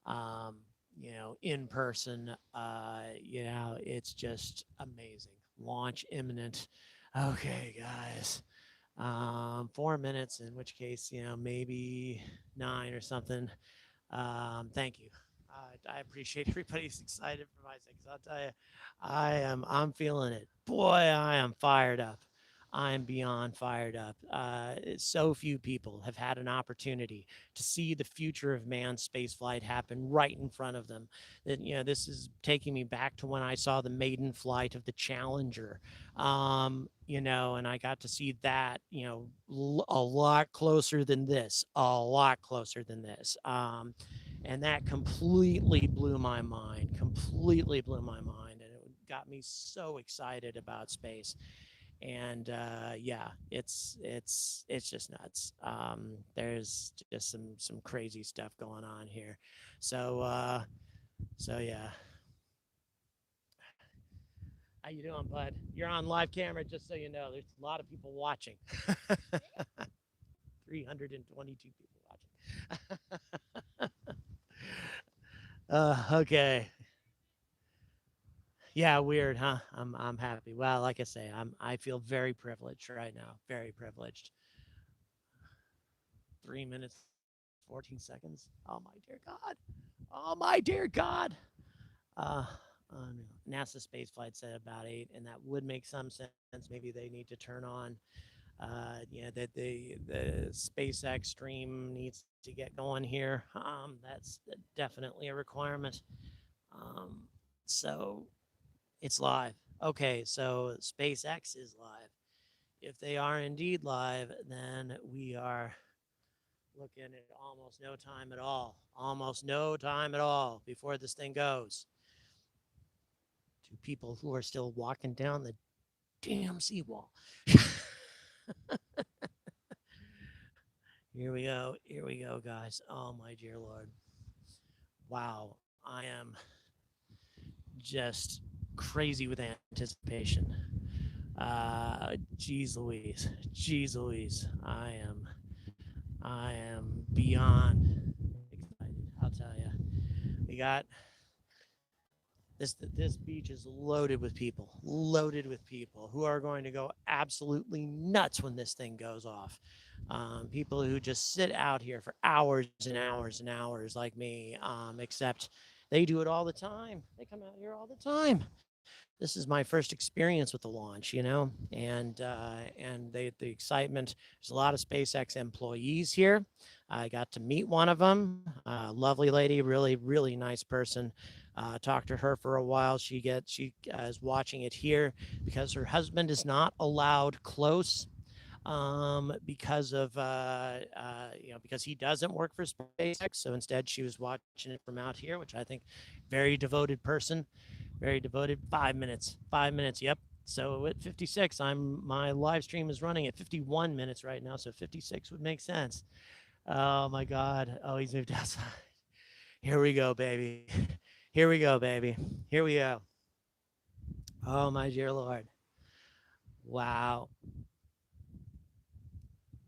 um, in person, it's just amazing. Launch imminent. Okay, guys. 4 minutes, in which case, maybe nine or something. Thank you. I appreciate everybody's excited for my sake. I'll tell you, I'm feeling it. Boy, I am fired up. I'm beyond fired up. So few people have had an opportunity to see the future of manned spaceflight happen right in front of them. That this is taking me back to when I saw the maiden flight of the Challenger. And I got to see that, a lot closer than this, a lot closer than this. And that completely blew my mind. And it got me so excited about space. And yeah, it's just nuts. There's just some crazy stuff going on here. So yeah. How you doing, bud? You're on live camera, just so you know. There's a lot of people watching. 322 people watching. Okay. Yeah, weird, huh? I'm happy. Well, like I say, I feel very privileged right now. Very privileged. 3 minutes, 14 seconds. Oh my dear God. Oh my dear God. Uh, NASA spaceflight said about 8, and that would make some sense. Maybe they need to turn on, that the SpaceX stream needs to get going here. That's definitely a requirement. So it's live. Okay, so SpaceX is live. If they are indeed live, then we are looking at almost no time at all. Almost no time at all before this thing goes. To people who are still walking down the damn seawall. Here we go, guys. Oh my dear Lord. Wow. I am just crazy with anticipation. Geez Louise. Geez Louise. I am beyond excited. I'll tell you. We got This beach is loaded with people who are going to go absolutely nuts when this thing goes off. People who just sit out here for hours and hours and hours, like me. Except they do it all the time. They come out here all the time. This is my first experience with the launch, and the excitement. There's a lot of SpaceX employees here. I got to meet one of them, lovely lady, really nice person. Talked to her for a while. She is watching it here because her husband is not allowed close because of because he doesn't work for SpaceX. So instead, she was watching it from out here, which I think very devoted person, very devoted. 5 minutes, 5 minutes. Yep. So at 56, my live stream is running at 51 minutes right now. So 56 would make sense. Oh my God. Oh, he's moved outside. Here we go, baby. Here we go, baby. Here we go. Oh my dear Lord. Wow.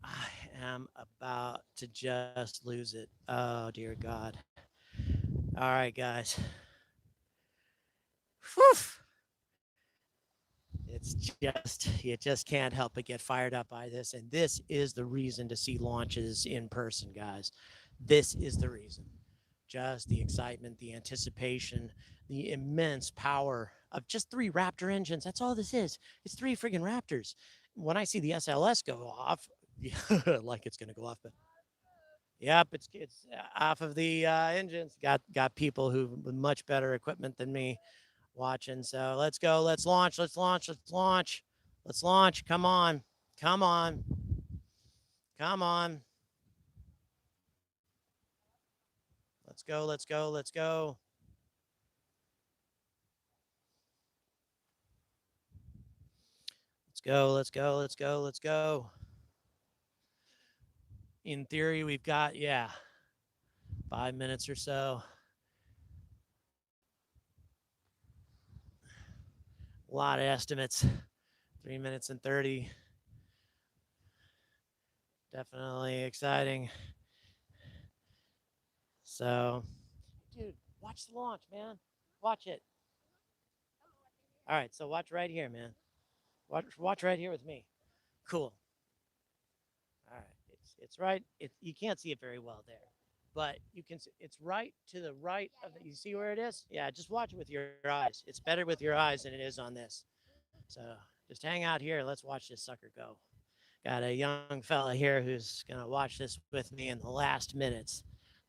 I am about to just lose it. Oh dear God. All right, guys. Whew. You just can't help but get fired up by this. And this is the reason to see launches in person, guys. This is the reason. Just the excitement, the anticipation, the immense power of just three Raptor engines. That's all this is. It's three friggin' Raptors. When I see the SLS go off, like it's going to go off, but yep, it's off of the engines. Got people who with much better equipment than me watching. So let's go. Let's launch. Let's launch. Let's launch. Let's launch. Come on. Come on. Come on. Let's go. Let's go. Let's go. Let's go. Let's go. Let's go. Let's go. In theory, we've got, yeah, 5 minutes or so. A lot of estimates. 3 minutes and 30. Definitely exciting. So, dude, watch the launch, man. Watch it. All right, so watch right here, man. Watch right here with me. Cool. All right, it's right. You can't see it very well there, but you can. It's right to the right of the. You see where it is? Yeah, just watch it with your eyes. It's better with your eyes than it is on this. So just hang out here. Let's watch this sucker go. Got a young fella here who's gonna watch this with me in the last minutes.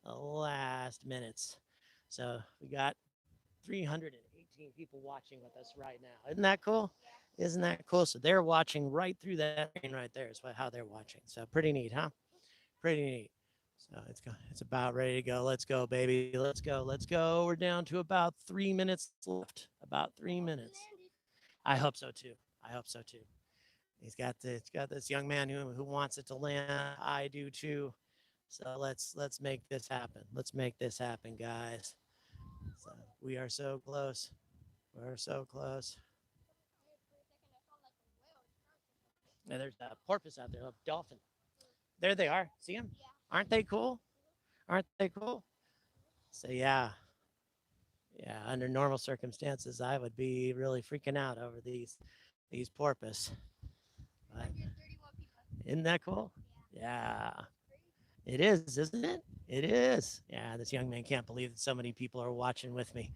The last minutes. So we got 318 people watching with us right now. Isn't that cool? Isn't that cool? So they're watching right through that screen right there. Is how they're watching. So pretty neat, huh? Pretty neat. So it's about ready to go. Let's go, baby. Let's go. Let's go. We're down to about 3 minutes left. About 3 minutes. I hope so too. I hope so too. It's got this young man who wants it to land. I do too. So let's make this happen. Let's make this happen, guys. So we are so close. We're so close. And there's a porpoise out there, a dolphin. There they are. See them? Aren't they cool? Aren't they cool? So yeah. Under normal circumstances, I would be really freaking out over these porpoise. But isn't that cool? Yeah. It is, isn't it? It is. Yeah, this young man can't believe that so many people are watching with me.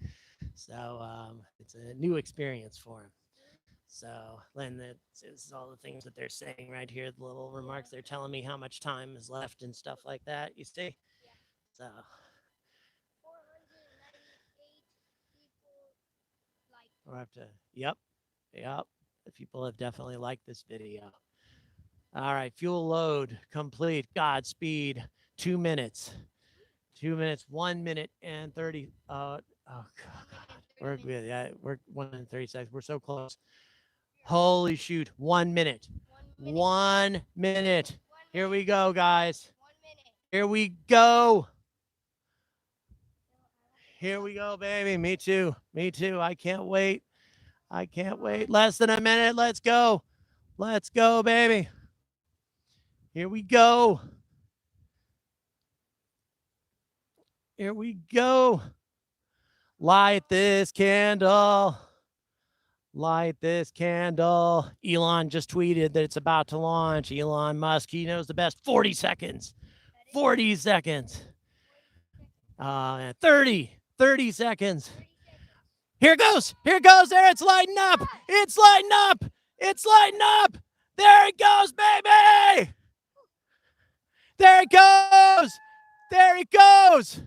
So it's a new experience for him. So, Lynn, this is all the things that they're saying right here, the little remarks. They're telling me how much time is left and stuff like that. You see? So, we'll have to, yep. The people have definitely liked this video. All right, fuel load complete. Godspeed. 2 minutes. 2 minutes, 1 minute and 30. Oh, God. We're good. Yeah, we're 1 minute 30 seconds. We're so close. Holy shoot. 1 minute. 1 minute. Here we go, guys. Here we go. Here we go, baby. Me too. Me too. I can't wait. I can't wait. Less than a minute. Let's go. Let's go, baby. Here we go. Here we go. Light this candle. Light this candle. Elon just tweeted that it's about to launch. Elon Musk, he knows the best. 40 seconds. 40 seconds. 30 seconds. Here it goes. Here it goes. There, it's lighting up. It's lighting up. It's lighting up. There it goes, baby. There it goes. There it goes.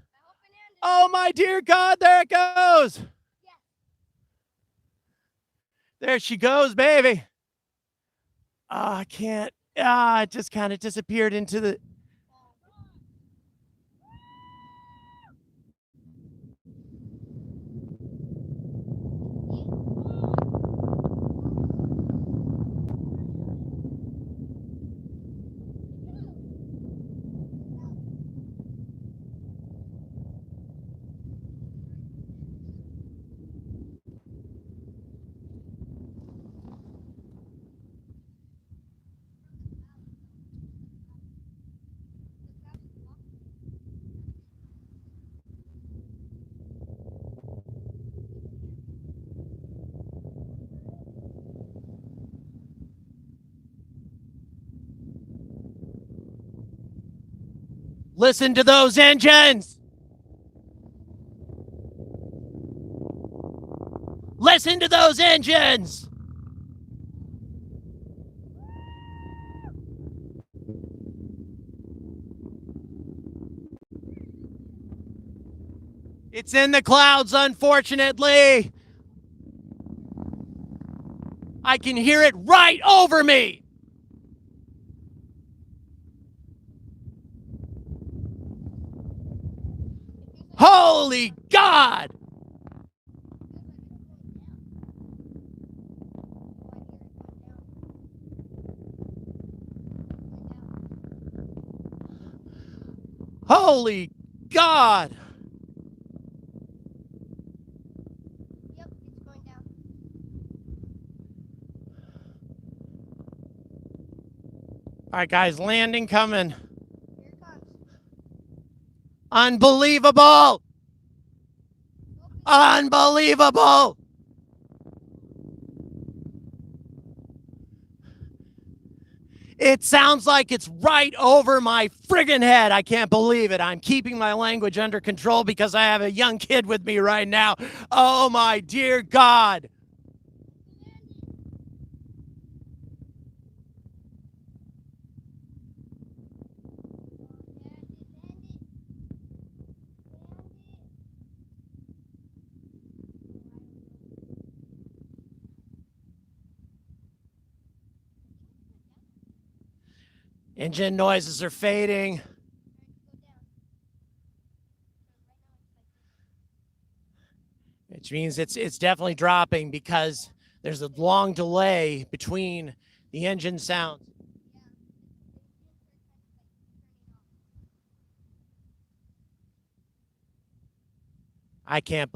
Oh, my dear God, there it goes. There she goes, baby. I can't. It just kind of disappeared into the. Listen to those engines. Listen to those engines. It's in the clouds, unfortunately. I can hear it right over me. Holy God! Holy God! Yep, it's going down. All right, guys, landing coming. Here it comes. Unbelievable! Unbelievable! It sounds like it's right over my friggin' head. I can't believe it. I'm keeping my language under control because I have a young kid with me right now. Oh, my dear God. Engine noises are fading. Which means it's definitely dropping because there's a long delay between the engine sounds. I can't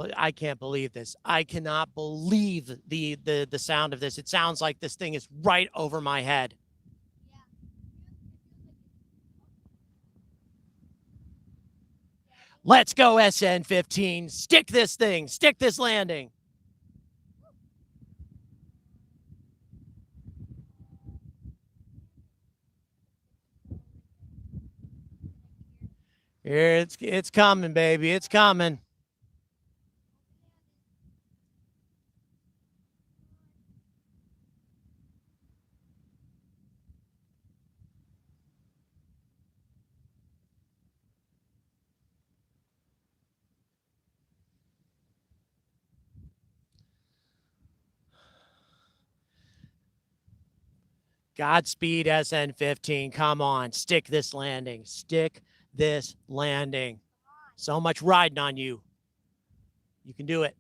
believe this. I cannot believe the sound of this. It sounds like this thing is right over my head. Let's go, SN15. Stick this thing. Stick this landing. Here, it's coming, baby. It's coming. Godspeed, SN15. Come on, stick this landing. Stick this landing. So much riding on you. You can do it.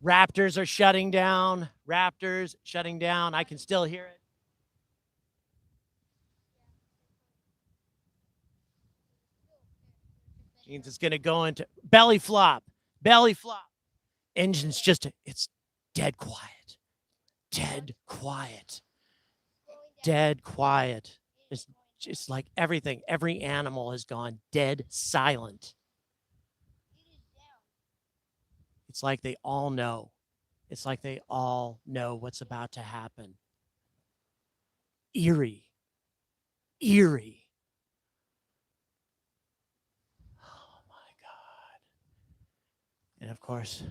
Raptors are shutting down. Raptors shutting down. I can still hear it. Means it's going to go into belly flop. Belly flop. Engine's just, it's dead quiet. Dead quiet. dead quiet. It's just like everything, every animal has gone dead silent. It's like they all know. It's like they all know what's about to happen. Eerie. Eerie. Oh my God. And of course,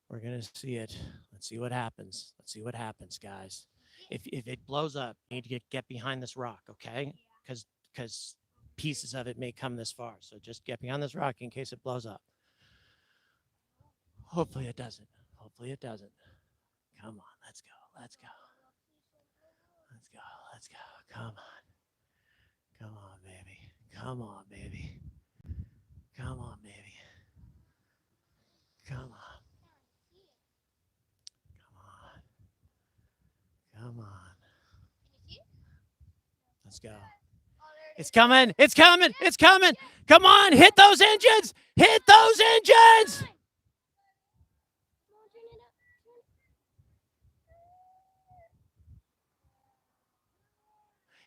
we're going to see it. Let's see what happens. Let's see what happens, guys. If it blows up, you need to get behind this rock, okay? Because pieces of it may come this far. So just get behind this rock in case it blows up. Hopefully it doesn't. Hopefully it doesn't. Come on, let's go. Let's go. Let's go. Let's go. Come on. Come on, baby. Come on, baby. Come on, baby. Come on. Come on. Come on. Let's go. It's coming. It's coming. It's coming. Come on. Hit those engines. Hit those engines.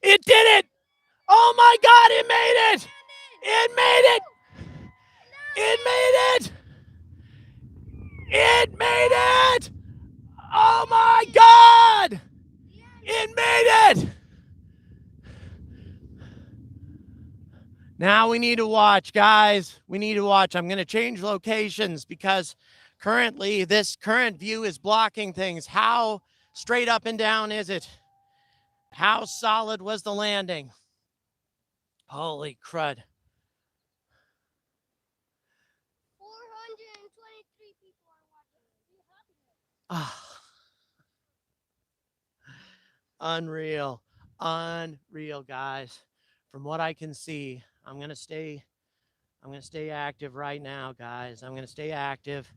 It did it. Oh my God, it made it. It made it. It made it. It made it. Oh my God. It made it. Now we need to watch, guys. We need to watch. I'm going to change locations because currently this current view is blocking things. How straight up and down is it? How solid was the landing? Holy crud. 423 people are watching. Ah. Unreal. Unreal, guys. From what I can see, I'm going to stay active right now, guys. I'm going to stay active.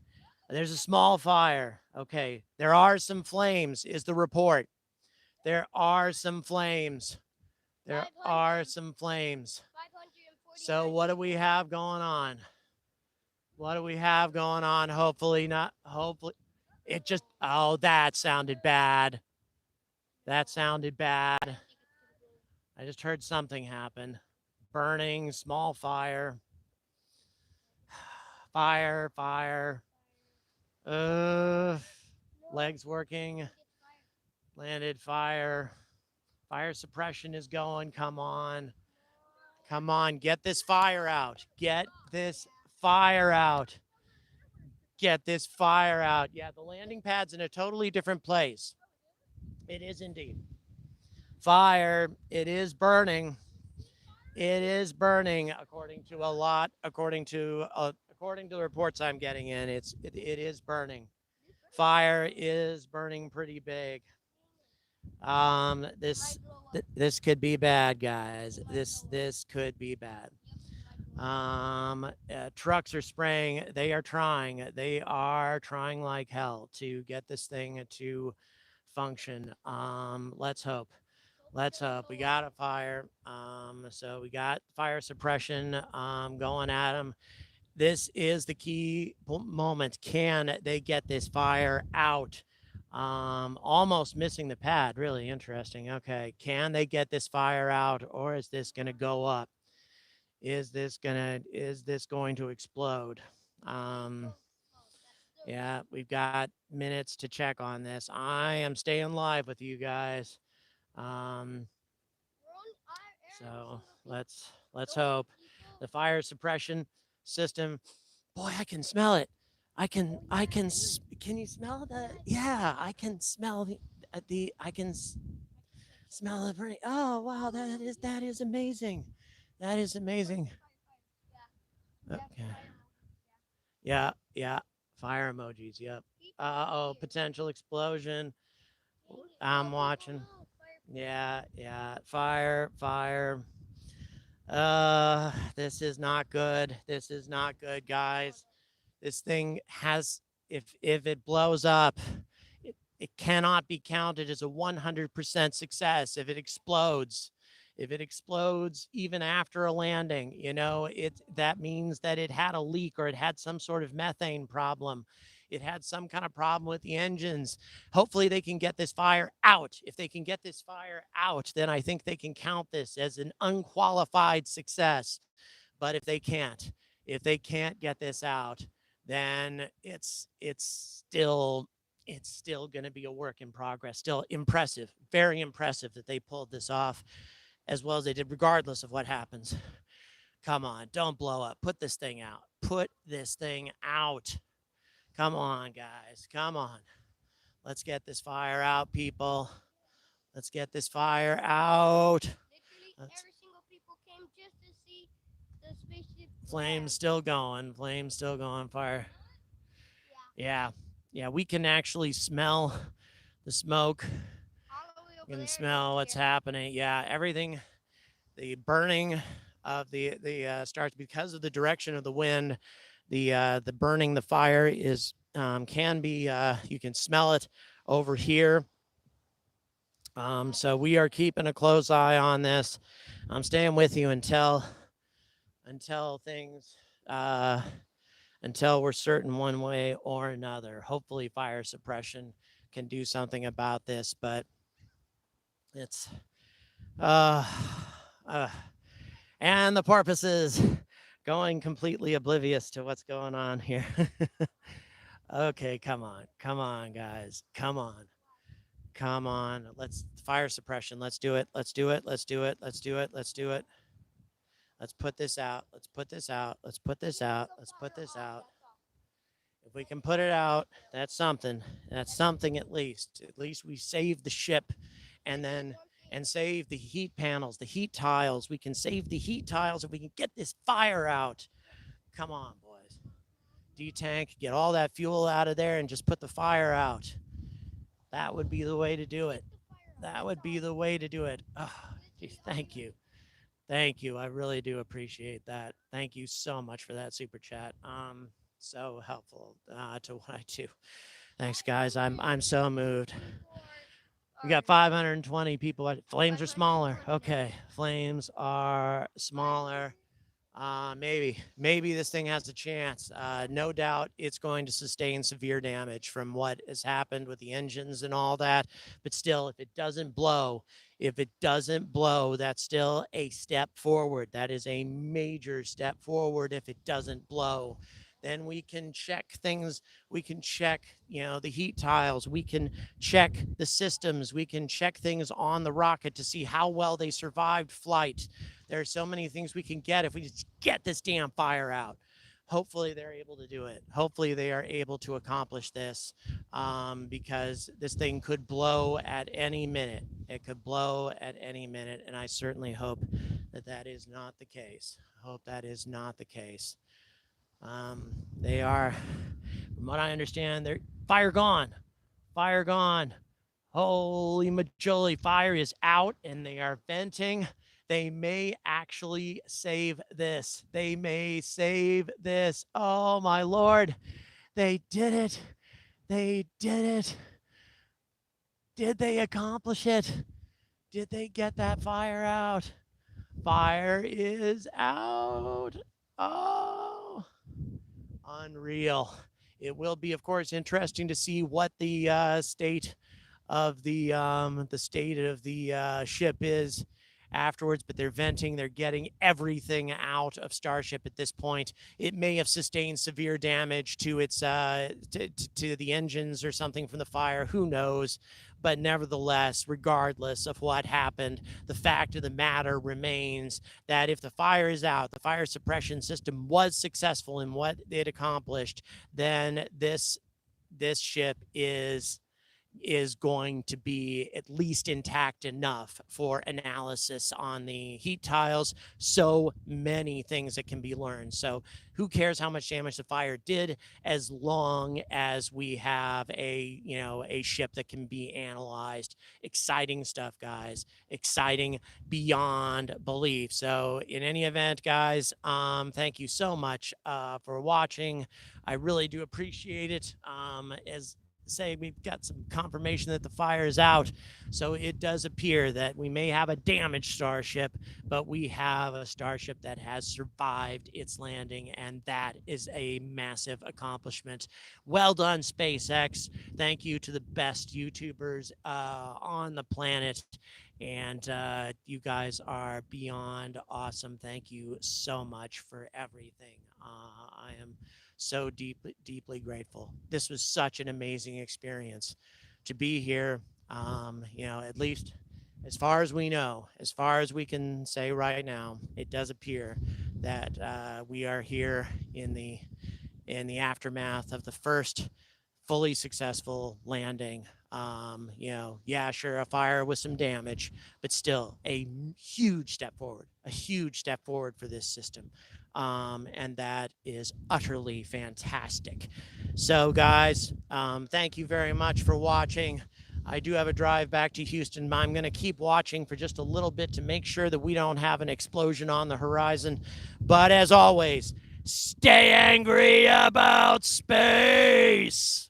There's a small fire. Okay. There are some flames is the report. There are some flames. There are some flames. So what do we have going on? What do we have going on? Hopefully not. Hopefully it just, oh, that sounded bad. That sounded bad. I just heard something happen. Burning, small fire. Fire, fire. Legs working. Landed fire. Fire suppression is going. Come on. Come on. Get this fire out. Get this fire out. Get this fire out. Yeah, the landing pad's in a totally different place. It is indeed. Fire. It is burning. It is burning, according to a lot. According to the reports I'm getting in, it is burning. Fire is burning pretty big. This could be bad, guys. This could be bad. Trucks are spraying. They are trying like hell to get this thing to function. Let's hope. Let's hope. We got a fire. So we got fire suppression going at them. This is the key moment. Can they get this fire out? Almost missing the pad. Really interesting. Okay. Can they get this fire out, or is this going to go up? Is this going to explode? Yeah, we've got minutes to check on this. I am staying live with you guys. So let's hope the fire suppression system. Boy, I can smell it. Can you smell the? Yeah, I can smell I can smell the burning. Oh wow, that is amazing. That is amazing. Okay. Yeah, yeah. Fire emojis. Yep. Oh, potential explosion. I'm watching. Yeah, yeah. Fire, fire. This is not good. This is not good, guys. This thing has, if it blows up, it cannot be counted as a 100% success if it explodes. If it explodes even after a landing, that means that it had a leak or it had some sort of methane problem. It had some kind of problem with the engines. Hopefully, they can get this fire out. If they can get this fire out, then I think they can count this as an unqualified success. But if they can't get this out, then it's still going to be a work in progress. Still impressive, very impressive that they pulled this off as well as they did, regardless of what happens. Come on, don't blow up. Put this thing out. Put this thing out. Come on, guys. Come on. Let's get this fire out, people. Let's get this fire out. Literally, Let's, every single people came just to see the spaceship. flames still going. Flames still going. Fire. Yeah, Yeah. Yeah, we can actually smell the smoke. all the way over You can there. smell what's happening. Yeah, everything, the burning of the starts because of the direction of the wind. The burning, the fire is can be you can smell it over here. So we are keeping a close eye on this. I'm staying with you until things until we're certain one way or another. Hopefully, fire suppression can do something about this, but it's uh, uh and the porpoises going completely oblivious to what's going on here. Okay, come on, guys, come on. Come on. Let's fire suppression. Let's do it. Let's do it. Let's do it. Let's do it. Let's do it. Let's put this out. Let's put this out. Let's put this out. Let's put this out. If we can put it out, that's something. That's something at least. At least we saved the ship and then and save the heat panels, the heat tiles. We can save the heat tiles if we can get this fire out. Come on, boys. D-tank, get all that fuel out of there and just put the fire out. That would be the way to do it. That would be the way to do it. Oh, geez, thank you. Thank you. I really do appreciate that. Thank you so much for that super chat. So helpful to what I do. Thanks, guys. I'm so moved. We got 520 people. Flames are smaller. Okay, flames are smaller. Maybe this thing has a chance. No doubt it's going to sustain severe damage from what has happened with the engines and all that. But still, if it doesn't blow, that's still a step forward. That is a major step forward if it doesn't blow. Then we can check things. We can check, the heat tiles. We can check the systems. We can check things on the rocket to see how well they survived flight. There are so many things we can get if we just get this damn fire out. Hopefully they're able to do it. Hopefully they are able to accomplish this because this thing could blow at any minute. It could blow at any minute, and I certainly hope that that is not the case. I hope that is not the case. They are, from what I understand, they're fire gone. Fire gone. Holy majoli, fire is out and they are venting. They may actually save this. They may save this. Oh my Lord. They did it. They did it. Did they accomplish it? Did they get that fire out? Fire is out. Oh, unreal. It will be, of course, interesting to see what the state of the state of the ship is afterwards, but they're venting, they're getting everything out of Starship at this point. It may have sustained severe damage to its to the engines or something from the fire, who knows. But nevertheless, regardless of what happened, the fact of the matter remains that if the fire is out, the fire suppression system was successful in what it accomplished, then this ship is going to be at least intact enough for analysis on the heat tiles. So many things that can be learned. So who cares how much damage the fire did, as long as we have a ship that can be analyzed. Exciting stuff, guys. Exciting beyond belief. So in any event, guys, thank you so much for watching. I really do appreciate it. As say we've got some confirmation that the fire is out. So it does appear that we may have a damaged starship, but we have a starship that has survived its landing, and that is a massive accomplishment. Well done, SpaceX. Thank you to the best YouTubers on the planet. And you guys are beyond awesome. Thank you so much for everything. I am so deeply grateful. This was such an amazing experience to be here. At least as far as we know, as far as we can say right now, it does appear that we are here in the aftermath of the first fully successful landing. Yeah, sure, a fire with some damage, but still huge step forward, a huge step forward for this system. And that is utterly fantastic. So, guys, thank you very much for watching. I do have a drive back to Houston. I'm going to keep watching for just a little bit to make sure that we don't have an explosion on the horizon. But as always, stay angry about space.